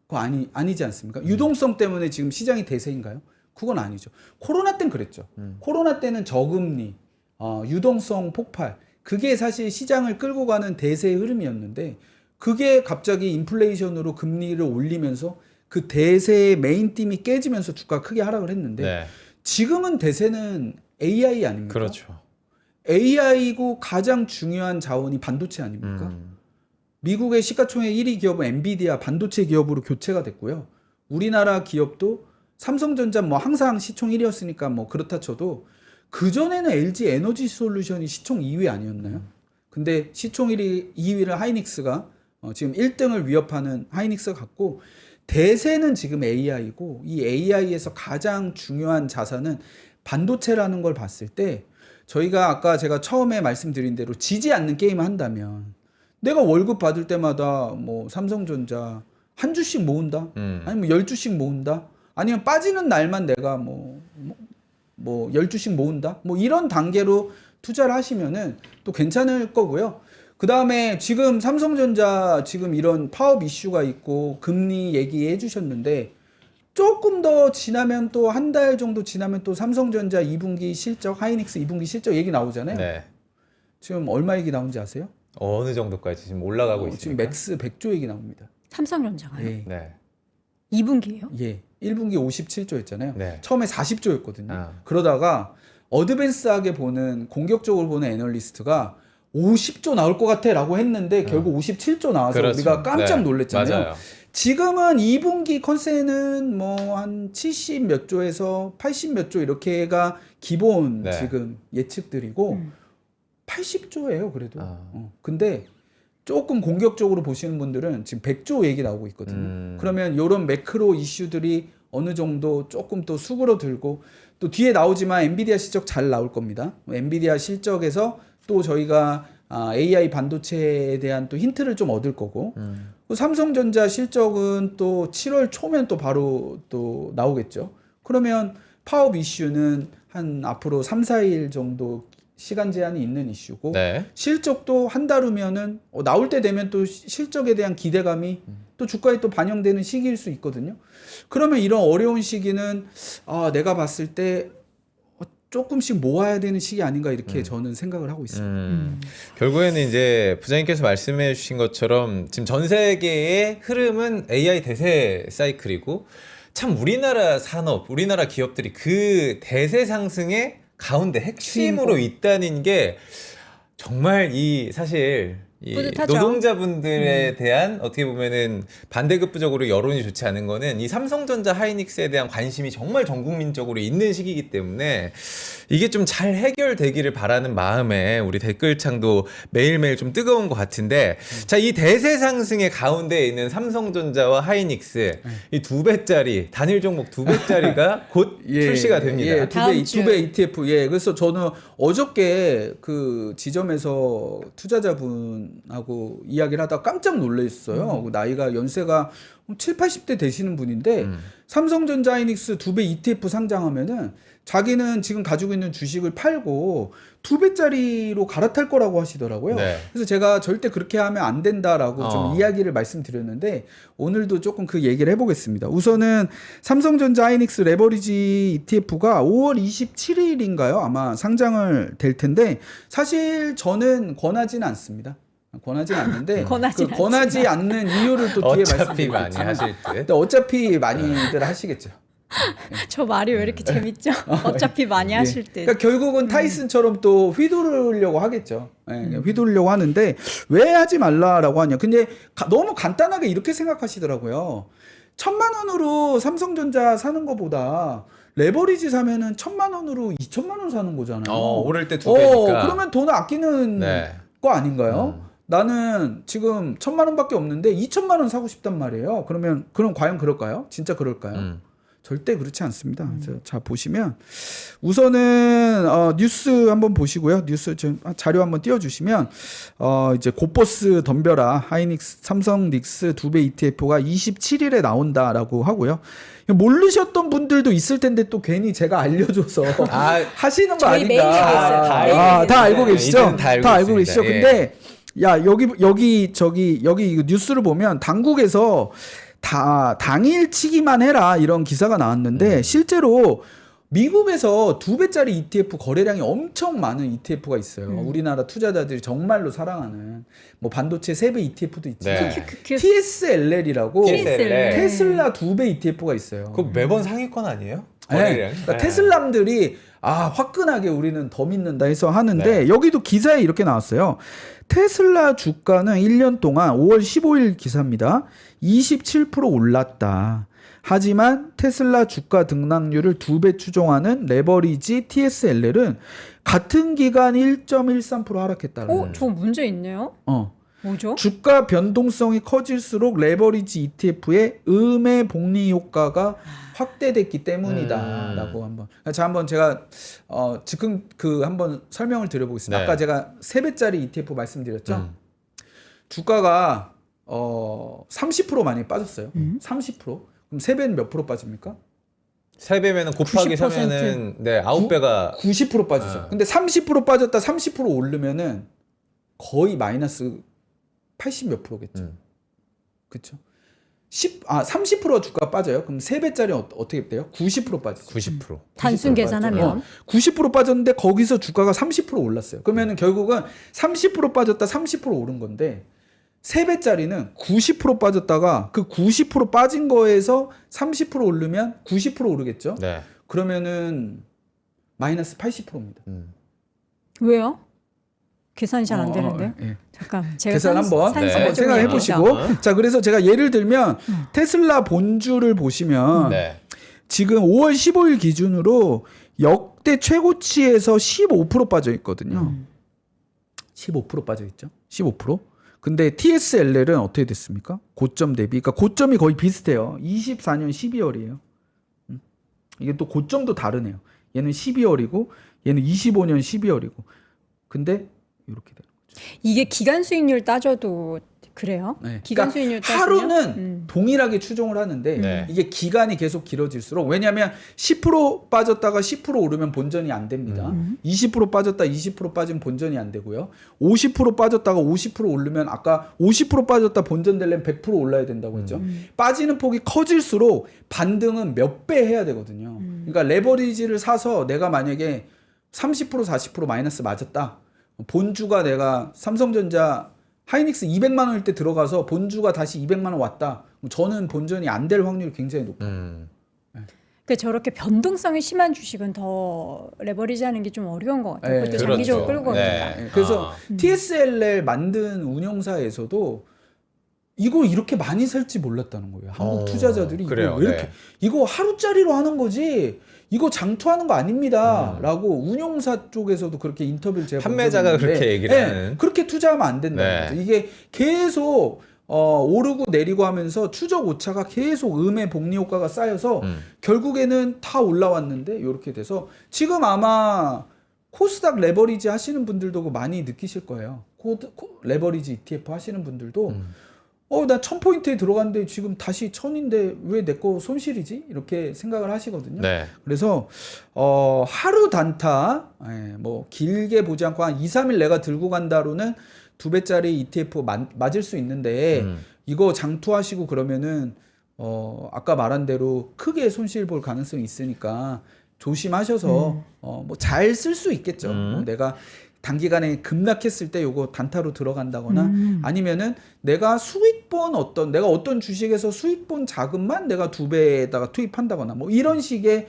그거 아니지 않습니까? 유동성 때문에 지금 시장이 대세인가요? 그건 아니죠. 코로나 때는 그랬죠. 코로나 때는 저금리, 유동성 폭발, 그게 사실 시장을 끌고 가는 대세의 흐름이었는데 그게 갑자기 인플레이션으로 금리를 올리면서 그 대세의 메인팀이 깨지면서 주가가 크게 하락을 했는데 네. 지금은 대세는 AI 아닙니까? 그렇죠. AI고 가장 중요한 자원이 반도체 아닙니까? 미국의 시가총액 1위 기업은 엔비디아 반도체 기업으로 교체가 됐고요. 우리나라 기업도 삼성전자 뭐 항상 시총 1위였으니까 뭐 그렇다 쳐도 그전에는 LG 에너지 솔루션이 시총 2위 아니었나요? 근데 시총 2위를 하이닉스가 지금 1등을 위협하는 하이닉스가 갖고 대세는 지금 AI고 이 AI에서 가장 중요한 자산은 반도체라는 걸 봤을 때 저희가 아까 제가 처음에 말씀드린 대로 지지 않는 게임을 한다면 내가 월급 받을 때마다 뭐 삼성전자 한 주씩 모은다? 아니면 10주씩 모은다? 아니면 빠지는 날만 내가 뭐 10주씩 모은다? 뭐 이런 단계로 투자를 하시면은 또 괜찮을 거고요. 그 다음에 지금 삼성전자 지금 이런 파업 이슈가 있고 금리 얘기해 주셨는데 조금 더 지나면 또 한 달 정도 지나면 또 삼성전자 2분기 실적, 하이닉스 2분기 실적 얘기 나오잖아요. 네. 지금 얼마 얘기 나온지 아세요? 어느 정도까지 지금 올라가고 있습니까? 지금 맥스 100조 얘기 나옵니다. 삼성전자가요? 예. 네. 2분기예요? 예. 1분기 57조였잖아요. 네. 처음에 40조였거든요. 아. 그러다가 어드밴스하게 보는 공격적으로 보는 애널리스트가 50조 나올 것 같아라고 했는데 결국 57조 나와서 그렇죠. 우리가 깜짝 네. 놀랐잖아요. 맞아요. 지금은 2분기 컨센은 뭐 한 70 몇 조에서 80 몇 조 이렇게가 기본 네. 지금 예측들이고 80조예요 그래도. 아. 근데 조금 공격적으로 보시는 분들은 지금 100조 얘기 나오고 있거든요. 그러면 이런 매크로 이슈들이 어느 정도 조금 또 수그러들고 또 뒤에 나오지만 엔비디아 실적 잘 나올 겁니다. 엔비디아 실적에서 또 저희가 AI 반도체에 대한 또 힌트를 좀 얻을 거고 삼성전자 실적은 또 7월 초면 또 바로 또 나오겠죠. 그러면 파업 이슈는 한 앞으로 3, 4일 정도 시간 제한이 있는 이슈고 네. 실적도 한 달 후면은 나올 때 되면 또 실적에 대한 기대감이 또 주가에 또 반영되는 시기일 수 있거든요. 그러면 이런 어려운 시기는 내가 봤을 때 조금씩 모아야 되는 시기 아닌가 이렇게 저는 생각을 하고 있습니다. 결국에는 이제 부장님께서 말씀해 주신 것처럼 지금 전 세계의 흐름은 AI 대세 사이클이고 참 우리나라 산업, 우리나라 기업들이 그 대세 상승의 가운데 핵심으로 있다는 게 정말 사실 이 뿌듯하죠. 노동자분들에 대한 어떻게 보면은 반대급부적으로 여론이 좋지 않은 거는 이 삼성전자 하이닉스에 대한 관심이 정말 전 국민적으로 있는 시기이기 때문에 이게 좀 잘 해결되기를 바라는 마음에 우리 댓글창도 매일매일 좀 뜨거운 것 같은데 자, 이 대세 상승의 가운데 있는 삼성전자와 하이닉스 이 2배짜리 단일 종목 2배짜리가 곧 출시가 됩니다. 예, 다음 주. 2배 ETF. 예, 그래서 저는 어저께 그 지점에서 투자자분하고 이야기를 하다가 깜짝 놀랐어요. 나이가 연세가 7, 80대 되시는 분인데 삼성전자 하이닉스 2배 ETF 상장하면은 자기는 지금 가지고 있는 주식을 팔고 2배짜리로 갈아탈 거라고 하시더라고요. 네. 그래서 제가 절대 그렇게 하면 안 된다라고 좀 어. 이야기를 말씀드렸는데 오늘도 조금 그 얘기를 해보겠습니다. 우선은 삼성전자 하이닉스 레버리지 ETF가 5월 27일인가요? 아마 상장을 될 텐데 사실 저는 권하지는 않습니다. 권하지는 않는데 권하지 않는 이유를 또 뒤에 어차피 많이 말씀드리겠지만 하실 듯. 근데 어차피 많이들 하시겠죠. 저 말이 왜 이렇게 재밌죠? 어차피 많이 예. 하실 때. 그러니까 결국은 타이슨처럼 또 휘두르려고 하겠죠. 예, 휘두르려고 하는데 왜 하지 말라라고 하냐. 근데 너무 간단하게 이렇게 생각하시더라고요. 1,000만 원으로 삼성전자 사는 것보다 레버리지 사면은 1,000만 원으로 2,000만 원 사는 거잖아요. 오를 때 2배니까. 그러면 돈을 아끼는 네. 거 아닌가요? 나는 지금 1,000만 원밖에 없는데 2,000만 원 사고 싶단 말이에요. 그럼 과연 그럴까요? 진짜 그럴까요? 절대 그렇지 않습니다. 자 보시면 우선은 뉴스 한번 보시고요. 뉴스 좀 자료 한번 띄워주시면 이제 곧버스 덤벼라 하이닉스 삼성 닉스 2배 ETF가 27일에 나온다라고 하고요. 모르셨던 분들도 있을 텐데 또 괜히 제가 알려줘서 하시는 거 저희 메일에 아닌가? 있어요. 다 알고 계시죠? 이제는 다 알고 계시죠? 있습니다. 근데 야 여기 이거 뉴스를 보면 당국에서 다 당일치기만 해라 이런 기사가 나왔는데 실제로 미국에서 2배짜리 ETF 거래량이 엄청 많은 ETF가 있어요. 우리나라 투자자들이 정말로 사랑하는 뭐 반도체 3배 ETF도 있지만 네. TSLL이라고 TSLL. 테슬라 2배 ETF가 있어요. 그거 매번 상위권 아니에요? 네. 거래량? 그러니까 테슬람들이 화끈하게 우리는 더 믿는다 해서 하는데 여기도 기사에 이렇게 나왔어요. 테슬라 주가는 1년 동안 5월 15일 기사입니다. 27% 올랐다. 하지만 테슬라 주가 등락률을 2배 추종하는 레버리지 TSLL은 같은 기간 1.13% 하락했다는. 저 문제 있네요. 뭐죠? 주가 변동성이 커질수록 레버리지 ETF의 음의 복리 효과가 확대됐기 때문이다라고 한번 제가 즉흥 한번 설명을 드려보겠습니다. 네. 아까 제가 3배짜리 ETF 말씀드렸죠. 주가가 30% 많이 빠졌어요. 30%. 그럼 3배는 몇 프로 빠집니까? 3배면 곱하기 90%. 3면은 9배가 90% 빠지죠. 근데 30% 빠졌다 30% 오르면은 거의 마이너스 80 몇 프로겠죠. 그렇죠? 30% 주가 빠져요. 그럼 3배짜리 어떻게 돼요? 90% 빠지죠. 90%. 단순 90% 계산하면 90% 빠졌는데 거기서 주가가 30% 올랐어요. 그러면은 결국은 30% 빠졌다 30% 오른 건데 3배짜리는 90% 빠졌다가 그 90% 빠진 거에서 30% 오르면 90% 오르겠죠. 네. 그러면은 마이너스 80%입니다. 왜요? 계산이 잘 안 되는데. 예. 잠깐 제가 계산 한번 생각해 보시고. 자, 그래서 제가 예를 들면 테슬라 본주를 보시면 지금 5월 15일 기준으로 역대 최고치에서 15% 빠져 있거든요. 15% 빠져 있죠. 15%. 근데 TSLL은 어떻게 됐습니까? 고점 대비. 그러니까 고점이 거의 비슷해요. 24년 12월이에요. 이게 또 고점도 다르네요. 얘는 12월이고 얘는 25년 12월이고. 근데 이렇게 되는 거죠. 이게 기간 수익률 따져도 그래요? 네. 기간 그러니까 수익률 따지면 하루는 동일하게 추종을 하는데 이게 기간이 계속 길어질수록 왜냐하면 10% 빠졌다가 10% 오르면 본전이 안 됩니다. 20% 빠졌다 20% 빠지면 본전이 안 되고요. 50% 빠졌다가 50% 오르면 아까 50% 빠졌다 본전 되려면 100% 올라야 된다고 했죠. 빠지는 폭이 커질수록 반등은 몇 배 해야 되거든요. 그러니까 레버리지를 사서 내가 만약에 30% 40% 마이너스 맞았다. 본주가 내가 삼성전자 하이닉스 200만 원일 때 들어가서 본주가 다시 200만 원 왔다. 저는 본전이 안 될 확률이 굉장히 높아요. 그 저렇게 변동성이 심한 주식은 더 레버리지하는 게 좀 어려운 것 같아요. 네, 그것도 그렇죠. 장기적으로 끌고 네. 갑니다. 네, 그래서 아. TSLL 만든 운용사에서도 이걸 이렇게 많이 살지 몰랐다는 거예요. 한국 투자자들이 그래요. 이거 왜 이렇게 네. 이거 하루짜리로 하는 거지 이거 장투하는 거 아닙니다라고 운용사 쪽에서도 그렇게 인터뷰를 제가 판매자가 본 적이 있는데, 그렇게 얘기를 하는. 그렇게 투자하면 안 된다는 네. 거죠. 이게 계속 오르고 내리고 하면서 추적 오차가 계속 음의 복리 효과가 쌓여서 결국에는 다 올라왔는데 이렇게 돼서 지금 아마 코스닥 레버리지 하시는 분들도 많이 느끼실 거예요. 레버리지 ETF 하시는 분들도 나 1000포인트에 들어갔는데 지금 다시 1000인데 왜 내 거 손실이지? 이렇게 생각을 하시거든요. 네. 그래서 하루 단타 뭐 길게 보지 않고 한 2, 3일 내가 들고 간다로는 2배짜리 ETF 맞을 수 있는데 이거 장투하시고 그러면은 아까 말한 대로 크게 손실 볼 가능성이 있으니까 조심하셔서 뭐 잘 쓸 수 있겠죠. 뭐 내가 단기간에 급락했을 때 요거 단타로 들어간다거나 아니면은 내가 내가 어떤 주식에서 수익 본 자금만 내가 2배에다가 투입한다거나 뭐 이런 식의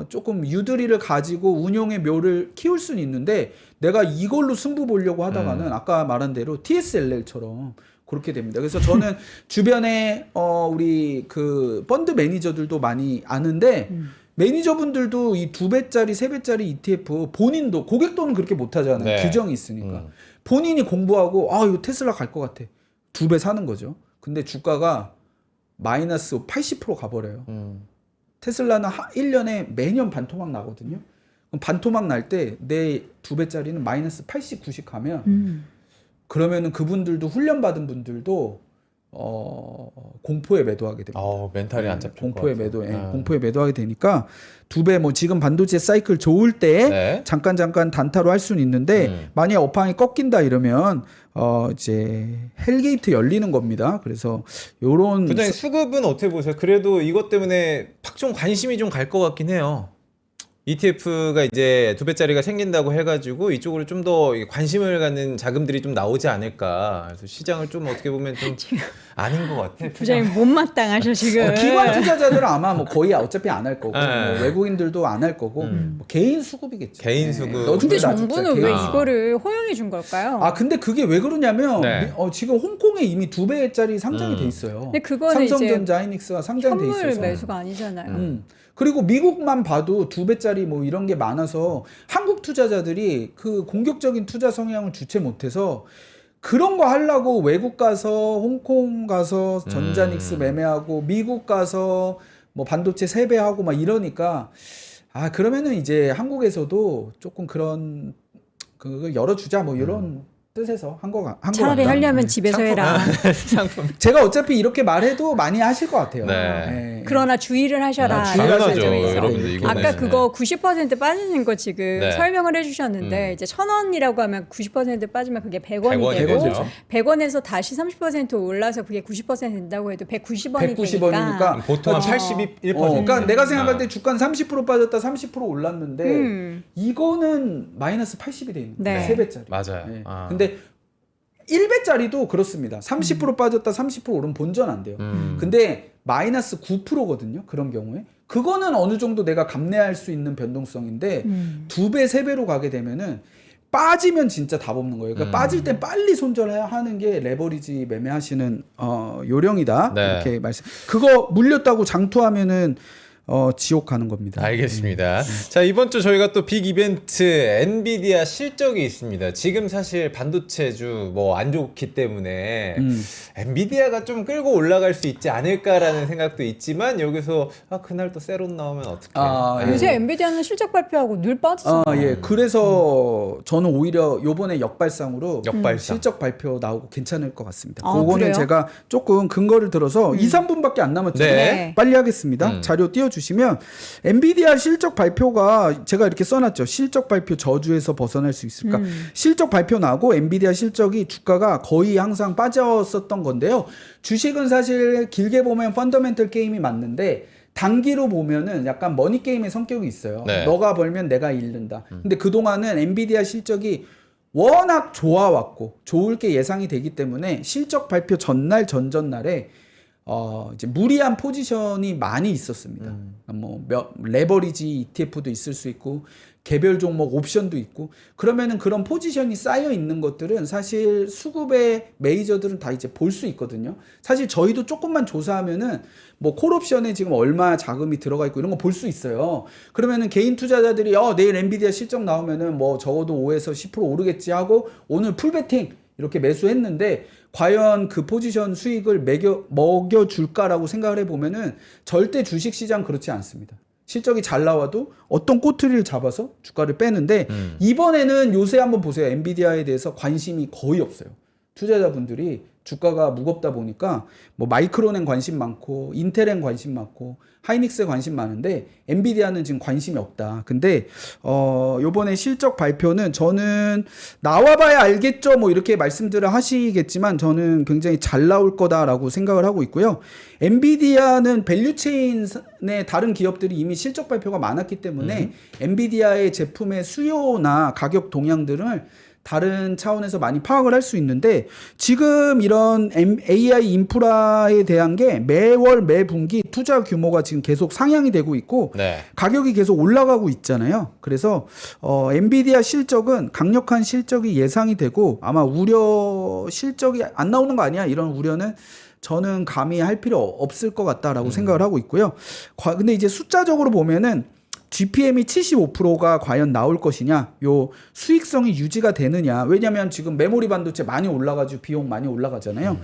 조금 유두리를 가지고 운용의 묘를 키울 수는 있는데 내가 이걸로 승부 보려고 하다가는 아까 말한 대로 TSLL처럼 그렇게 됩니다. 그래서 저는 주변에 우리 그 펀드 매니저들도 많이 아는데 매니저분들도 이 2배짜리, 3배짜리 ETF 본인도 고객 돈은 그렇게 못 하잖아요. 네. 규정이 있으니까. 본인이 공부하고 이거 테슬라 갈 것 같아. 2배 사는 거죠. 근데 주가가 마이너스 80% 가버려요. 테슬라는 1년에 매년 반토막 나거든요. 그럼 반토막 날 때 내 2배짜리는 마이너스 80, 90 가면 그러면은 그분들도 훈련받은 분들도 공포에 매도하게 됩니다. 멘탈이 안 잡힐 공포에 것 같아요. 매도, 공포에 매도하게 되니까 2배 뭐 지금 반도체 사이클 좋을 때 네. 잠깐 단타로 할 수는 있는데 만약 업황이 꺾인다 이러면 이제 헬게이트 열리는 겁니다. 그래서 요런 부장님 수급은 어떻게 보세요? 그래도 이것 때문에 팍좀 관심이 좀 갈 것 같긴 해요. ETF가 이제 2배짜리가 생긴다고 해가지고 이쪽으로 좀 더 관심을 갖는 자금들이 좀 나오지 않을까. 그래서 시장을 좀 어떻게 보면 좀 아닌 것 같아. 부장님 못마땅하셔 지금. 기관 투자자들은 아마 뭐 거의 어차피 안 할 거고 네. 뭐 외국인들도 안 할 거고 뭐 개인 수급이겠죠. 개인 수급. 너 근데 주고 나 정부는 죽자, 왜 개인. 이거를 허용해 준 걸까요? 근데 그게 왜 그러냐면 네. 지금 홍콩에 이미 2배짜리 상장이 돼 있어요. 근데 그거는 삼성전자, 하이닉스가 상장돼 현물 있어서. 매수가 아니잖아요. 그리고 미국만 봐도 2배짜리 뭐 이런 게 많아서 한국 투자자들이 그 공격적인 투자 성향을 주체 못해서 그런 거 하려고 외국 가서 홍콩 가서 전자닉스 매매하고 미국 가서 뭐 반도체 세배하고 막 이러니까 그러면은 이제 한국에서도 조금 그런 그걸 열어주자 뭐 이런 뜻에서 한 거 차라리 같다. 하려면 집에서 해라. 상품. 제가 어차피 이렇게 말해도 많이 하실 것 같아요. 네. 그러나 주의를 하셔라. 당연하죠, 점에서. 여러분들 이거는. 아까 그거 90% 빠지는 거 지금 네. 설명을 해주셨는데 이제 1,000원이라고 하면 90% 빠지면 그게 100원이 100원이 되고 되죠. 100원에서 다시 30% 올라서 그게 90% 된다고 해도 190원이 190원이니까 보통 한 81%. 그러니까 내가 생각할 때 주가는 30% 빠졌다 30% 올랐는데 이거는 마이너스 80이 돼 있는 거예요. 네. 3배짜리. 맞아요. 네. 근데 1배짜리도 그렇습니다. 30% 빠졌다 30% 오르면 본전 안 돼요. 근데 마이너스 9%거든요. 그런 경우에. 그거는 어느 정도 내가 감내할 수 있는 변동성인데 2배, 3배로 가게 되면은 빠지면 진짜 답 없는 거예요. 그러니까 빠질 때 빨리 손절해야 하는 게 레버리지 매매하시는 요령이다. 네. 이렇게 말씀. 그거 물렸다고 장투하면은 지옥 가는 겁니다. 알겠습니다. 자, 이번 주 저희가 또 빅 이벤트 엔비디아 실적이 있습니다. 지금 사실 반도체주 뭐 안 좋기 때문에 엔비디아가 좀 끌고 올라갈 수 있지 않을까라는 생각도 있지만 여기서 그날 또 세론 나오면 어떡해. 요새 엔비디아는 실적 발표하고 늘 빠지잖아요. 예. 그래서 저는 오히려 요번에 역발상으로 역발상. 실적 발표 나오고 괜찮을 것 같습니다. 아, 그거는 그래요? 제가 조금 근거를 들어서 2, 3분밖에 안 남았죠. 네. 빨리 하겠습니다. 자료 띄워주시면 엔비디아 실적 발표가 제가 이렇게 써놨죠. 실적 발표 저주에서 벗어날 수 있을까? 실적 발표 나고 엔비디아 실적이 주가가 거의 항상 빠졌었던 건데요. 주식은 사실 길게 보면 펀더멘털 게임이 맞는데 단기로 보면은 약간 머니 게임의 성격이 있어요. 네. 너가 벌면 내가 잃는다. 근데 그동안은 엔비디아 실적이 워낙 좋아왔고 좋을 게 예상이 되기 때문에 실적 발표 전날 전전날에 이제 무리한 포지션이 많이 있었습니다. 뭐 레버리지 ETF도 있을 수 있고 개별 종목 옵션도 있고 그러면은 그런 포지션이 쌓여 있는 것들은 사실 수급의 메이저들은 다 이제 볼 수 있거든요. 사실 저희도 조금만 조사하면은 뭐 콜옵션에 지금 얼마 자금이 들어가 있고 이런 거 볼 수 있어요. 그러면은 개인 투자자들이 내일 엔비디아 실적 나오면은 뭐 적어도 5에서 10% 오르겠지 하고 오늘 풀베팅 이렇게 매수했는데 과연 그 포지션 수익을 먹여줄까라고 생각을 해보면은 절대 주식시장 그렇지 않습니다. 실적이 잘 나와도 어떤 꼬투리를 잡아서 주가를 빼는데 이번에는 요새 한번 보세요. 엔비디아에 대해서 관심이 거의 없어요. 투자자분들이 주가가 무겁다 보니까 뭐 마이크론엔 관심 많고 인텔엔 관심 많고 하이닉스에 관심 많은데 엔비디아는 지금 관심이 없다. 근데 요번에 실적 발표는 저는 나와봐야 알겠죠 뭐 이렇게 말씀들을 하시겠지만 저는 굉장히 잘 나올 거다라고 생각을 하고 있고요. 엔비디아는 밸류체인의 다른 기업들이 이미 실적 발표가 많았기 때문에 엔비디아의 제품의 수요나 가격 동향들을 다른 차원에서 많이 파악을 할 수 있는데 지금 이런 AI 인프라에 대한 게 매월 매분기 투자 규모가 지금 계속 상향이 되고 있고 네. 가격이 계속 올라가고 있잖아요. 그래서 엔비디아 실적은 강력한 실적이 예상이 되고 아마 우려 실적이 안 나오는 거 아니야 이런 우려는 저는 감히 할 필요 없을 것 같다라고 생각을 하고 있고요. 근데 이제 숫자적으로 보면은 GPM이 75%가 과연 나올 것이냐, 요 수익성이 유지가 되느냐. 왜냐하면 지금 메모리 반도체 많이 올라가지고 비용 많이 올라가잖아요.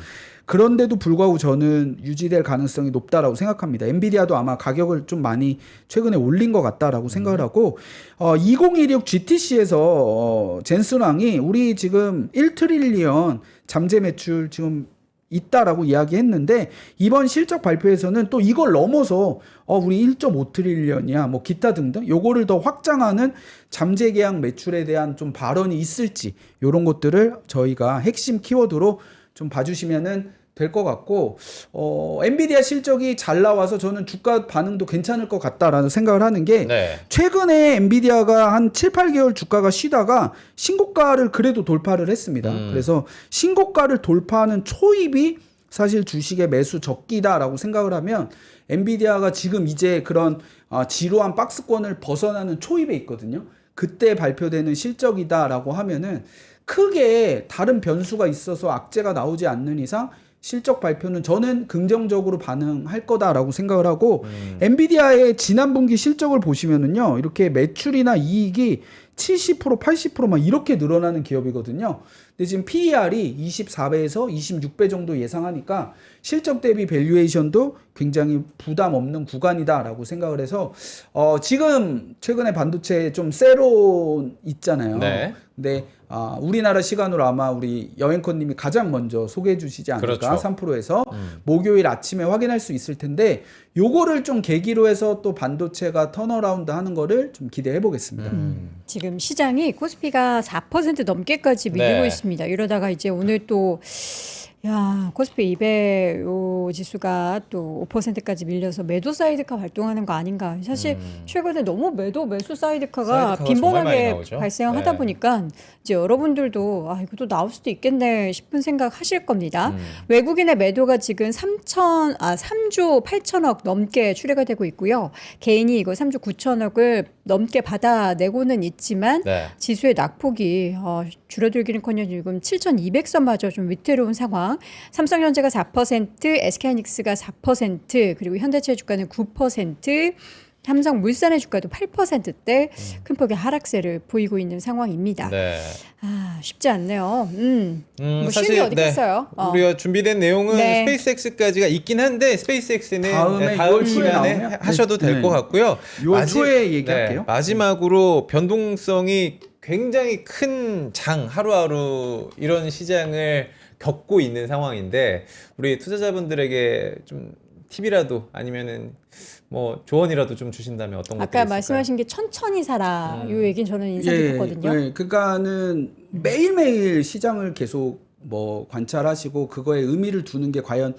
그런데도 불구하고 저는 유지될 가능성이 높다라고 생각합니다. 엔비디아도 아마 가격을 좀 많이 최근에 올린 것 같다라고 생각을 하고 2016 GTC에서 젠슨왕이 우리 지금 1트릴리언 잠재 매출 지금 있다라고 이야기했는데 이번 실적 발표에서는 또 이걸 넘어서 우리 1.5트릴리언이야 뭐 기타 등등 요거를 더 확장하는 잠재 계약 매출에 대한 좀 발언이 있을지 요런 것들을 저희가 핵심 키워드로 좀 봐주시면은 될 것 같고 엔비디아 실적이 잘 나와서 저는 주가 반응도 괜찮을 것 같다라는 생각을 하는 게 네. 최근에 엔비디아가 한 7, 8개월 주가가 쉬다가 신고가를 그래도 돌파를 했습니다. 그래서 신고가를 돌파하는 초입이 사실 주식의 매수 적기다라고 생각을 하면 엔비디아가 지금 이제 그런 지루한 박스권을 벗어나는 초입에 있거든요. 그때 발표되는 실적이다라고 하면은 크게 다른 변수가 있어서 악재가 나오지 않는 이상 실적 발표는 저는 긍정적으로 반응할 거다라고 생각을 하고 엔비디아의 지난 분기 실적을 보시면은요 이렇게 매출이나 이익이 70% 80% 이렇게 늘어나는 기업이거든요. 근데 지금 PER이 24배에서 26배 정도 예상하니까 실적 대비 밸류에이션도 굉장히 부담 없는 구간이다라고 생각을 해서 지금 최근에 반도체 좀 세론 있잖아요. 네. 근데 우리나라 시간으로 아마 우리 여행커님이 가장 먼저 소개해 주시지 않을까. 그렇죠. 3%에서 목요일 아침에 확인할 수 있을 텐데 요거를 좀 계기로 해서 또 반도체가 턴어라운드 하는 거를 좀 기대해 보겠습니다. 지금 시장이 코스피가 4% 넘게까지 밀리고 네. 있습니다. 이러다가 이제 오늘 또 코스피 200 요 지수가 또 5%까지 밀려서 매도 사이드카 발동하는 거 아닌가. 사실 최근에 너무 매수 사이드카가 사이드카가 정말 많이 빈번하게 나오죠. 발생하다 네. 보니까 이제 여러분들도 이것도 나올 수도 있겠네 싶은 생각 하실 겁니다. 외국인의 매도가 지금 3조 8천억 넘게 추례가 되고 있고요. 개인이 이거 3조 9천억을 넘게 받아내고는 있지만 네. 지수의 낙폭이 줄어들기는커녕 지금 7,200선마저 좀 위태로운 상황. 삼성전자가 4%, SK하이닉스가 4%, 그리고 현대차의 주가는 9%, 삼성물산의 주가도 8%대 큰 폭의 하락세를 보이고 있는 상황입니다. 네. 쉽지 않네요. 뭐 쉬운 게 어디 네. 있어요? 우리가 준비된 내용은 네. 스페이스X까지가 있긴 한데 스페이스X는 다음에 다음 6월 초에 시간에 나오면? 하셔도 될 것 같고요. 6월 초에 얘기할게요. 마지막으로 변동성이 굉장히 큰 하루하루 이런 시장을 겪고 있는 상황인데 우리 투자자분들에게 좀 팁이라도 아니면은 뭐 조언이라도 좀 주신다면 어떤 것들이 아까 있을까요? 말씀하신 게 천천히 살아. 이 얘기는 저는 인상 깊었거든요. 그러니까는 매일매일 시장을 계속 뭐 관찰하시고 그거에 의미를 두는 게 과연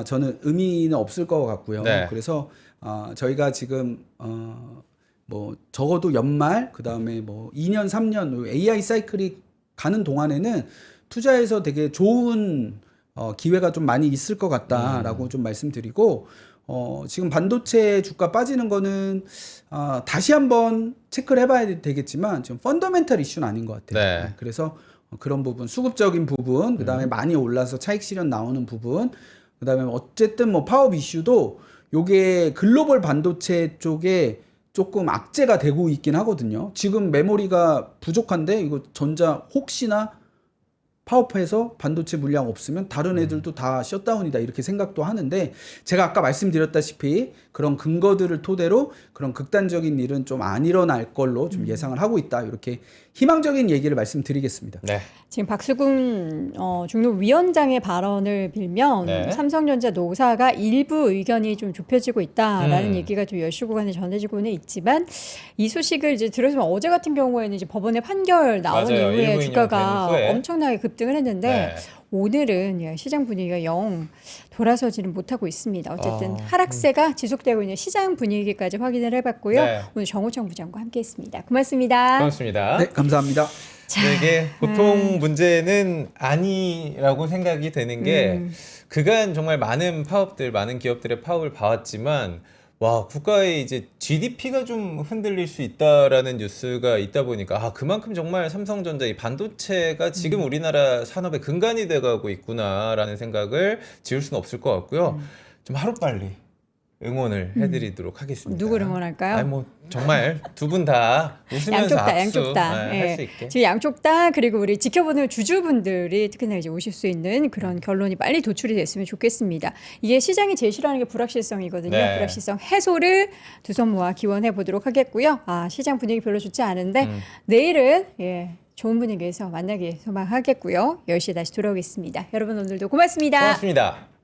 저는 의미는 없을 것 같고요. 네. 그래서 저희가 지금 뭐 적어도 연말 그다음에 뭐 2년 3년 AI 사이클이 가는 동안에는 투자에서 되게 좋은 기회가 좀 많이 있을 것 같다라고 좀 말씀드리고 지금 반도체 주가 빠지는 거는 다시 한번 체크를 해봐야 되겠지만 지금 펀더멘탈 이슈는 아닌 것 같아요. 네. 그래서 그런 부분, 수급적인 부분, 그다음에 많이 올라서 차익 실현 나오는 부분, 그다음에 어쨌든 뭐 파업 이슈도 요게 글로벌 반도체 쪽에 조금 악재가 되고 있긴 하거든요. 지금 메모리가 부족한데 이거 전자 혹시나 파업해서 반도체 물량 없으면 다른 애들도 다 셧다운이다 이렇게 생각도 하는데 제가 아까 말씀드렸다시피 그런 근거들을 토대로 그런 극단적인 일은 좀 안 일어날 걸로 좀 예상을 하고 있다 이렇게 희망적인 얘기를 말씀드리겠습니다. 네. 지금 박수근 중노위원장의 발언을 빌면 네. 삼성전자 노사가 일부 의견이 좀 좁혀지고 있다라는 얘기가 좀 여슈 구간에 전해지고는 있지만 이 소식을 이제 들었으면 어제 같은 경우에는 이제 법원의 판결 나온 맞아요. 이후에 일부 주가가 인용 된 후에. 엄청나게 급등을 했는데 네. 오늘은 시장 분위기가 영 돌아서지는 못하고 있습니다. 어쨌든 하락세가 지속되고 있는 시장 분위기까지 확인을 해봤고요. 네. 오늘 정호청 부장과 함께했습니다. 고맙습니다. 고맙습니다. 네, 감사합니다. 근데 이게 보통 문제는 아니라고 생각이 되는 게 그간 정말 많은 파업들, 많은 기업들의 파업을 봐왔지만 와 국가의 이제 GDP가 좀 흔들릴 수 있다라는 뉴스가 있다 보니까 그만큼 정말 삼성전자 이 반도체가 지금 우리나라 산업의 근간이 돼가고 있구나라는 생각을 지울 수는 없을 것 같고요. 좀 하루빨리 응원을 해드리도록 하겠습니다. 누구를 응원할까요? 아니 뭐 정말 두 분 다 웃으면서 양쪽 다. 할 수 있게. 지금 양쪽 다 그리고 우리 지켜보는 주주분들이 특히나 이제 오실 수 있는 그런 결론이 빨리 도출이 됐으면 좋겠습니다. 이게 시장이 제일 싫어하는 게 불확실성이거든요. 네. 불확실성 해소를 두 손 모아 기원해 보도록 하겠고요. 시장 분위기 별로 좋지 않은데 내일은 좋은 분위기에서 만나길 소망하겠고요. 10시에 다시 돌아오겠습니다. 여러분 오늘도 고맙습니다. 고맙습니다.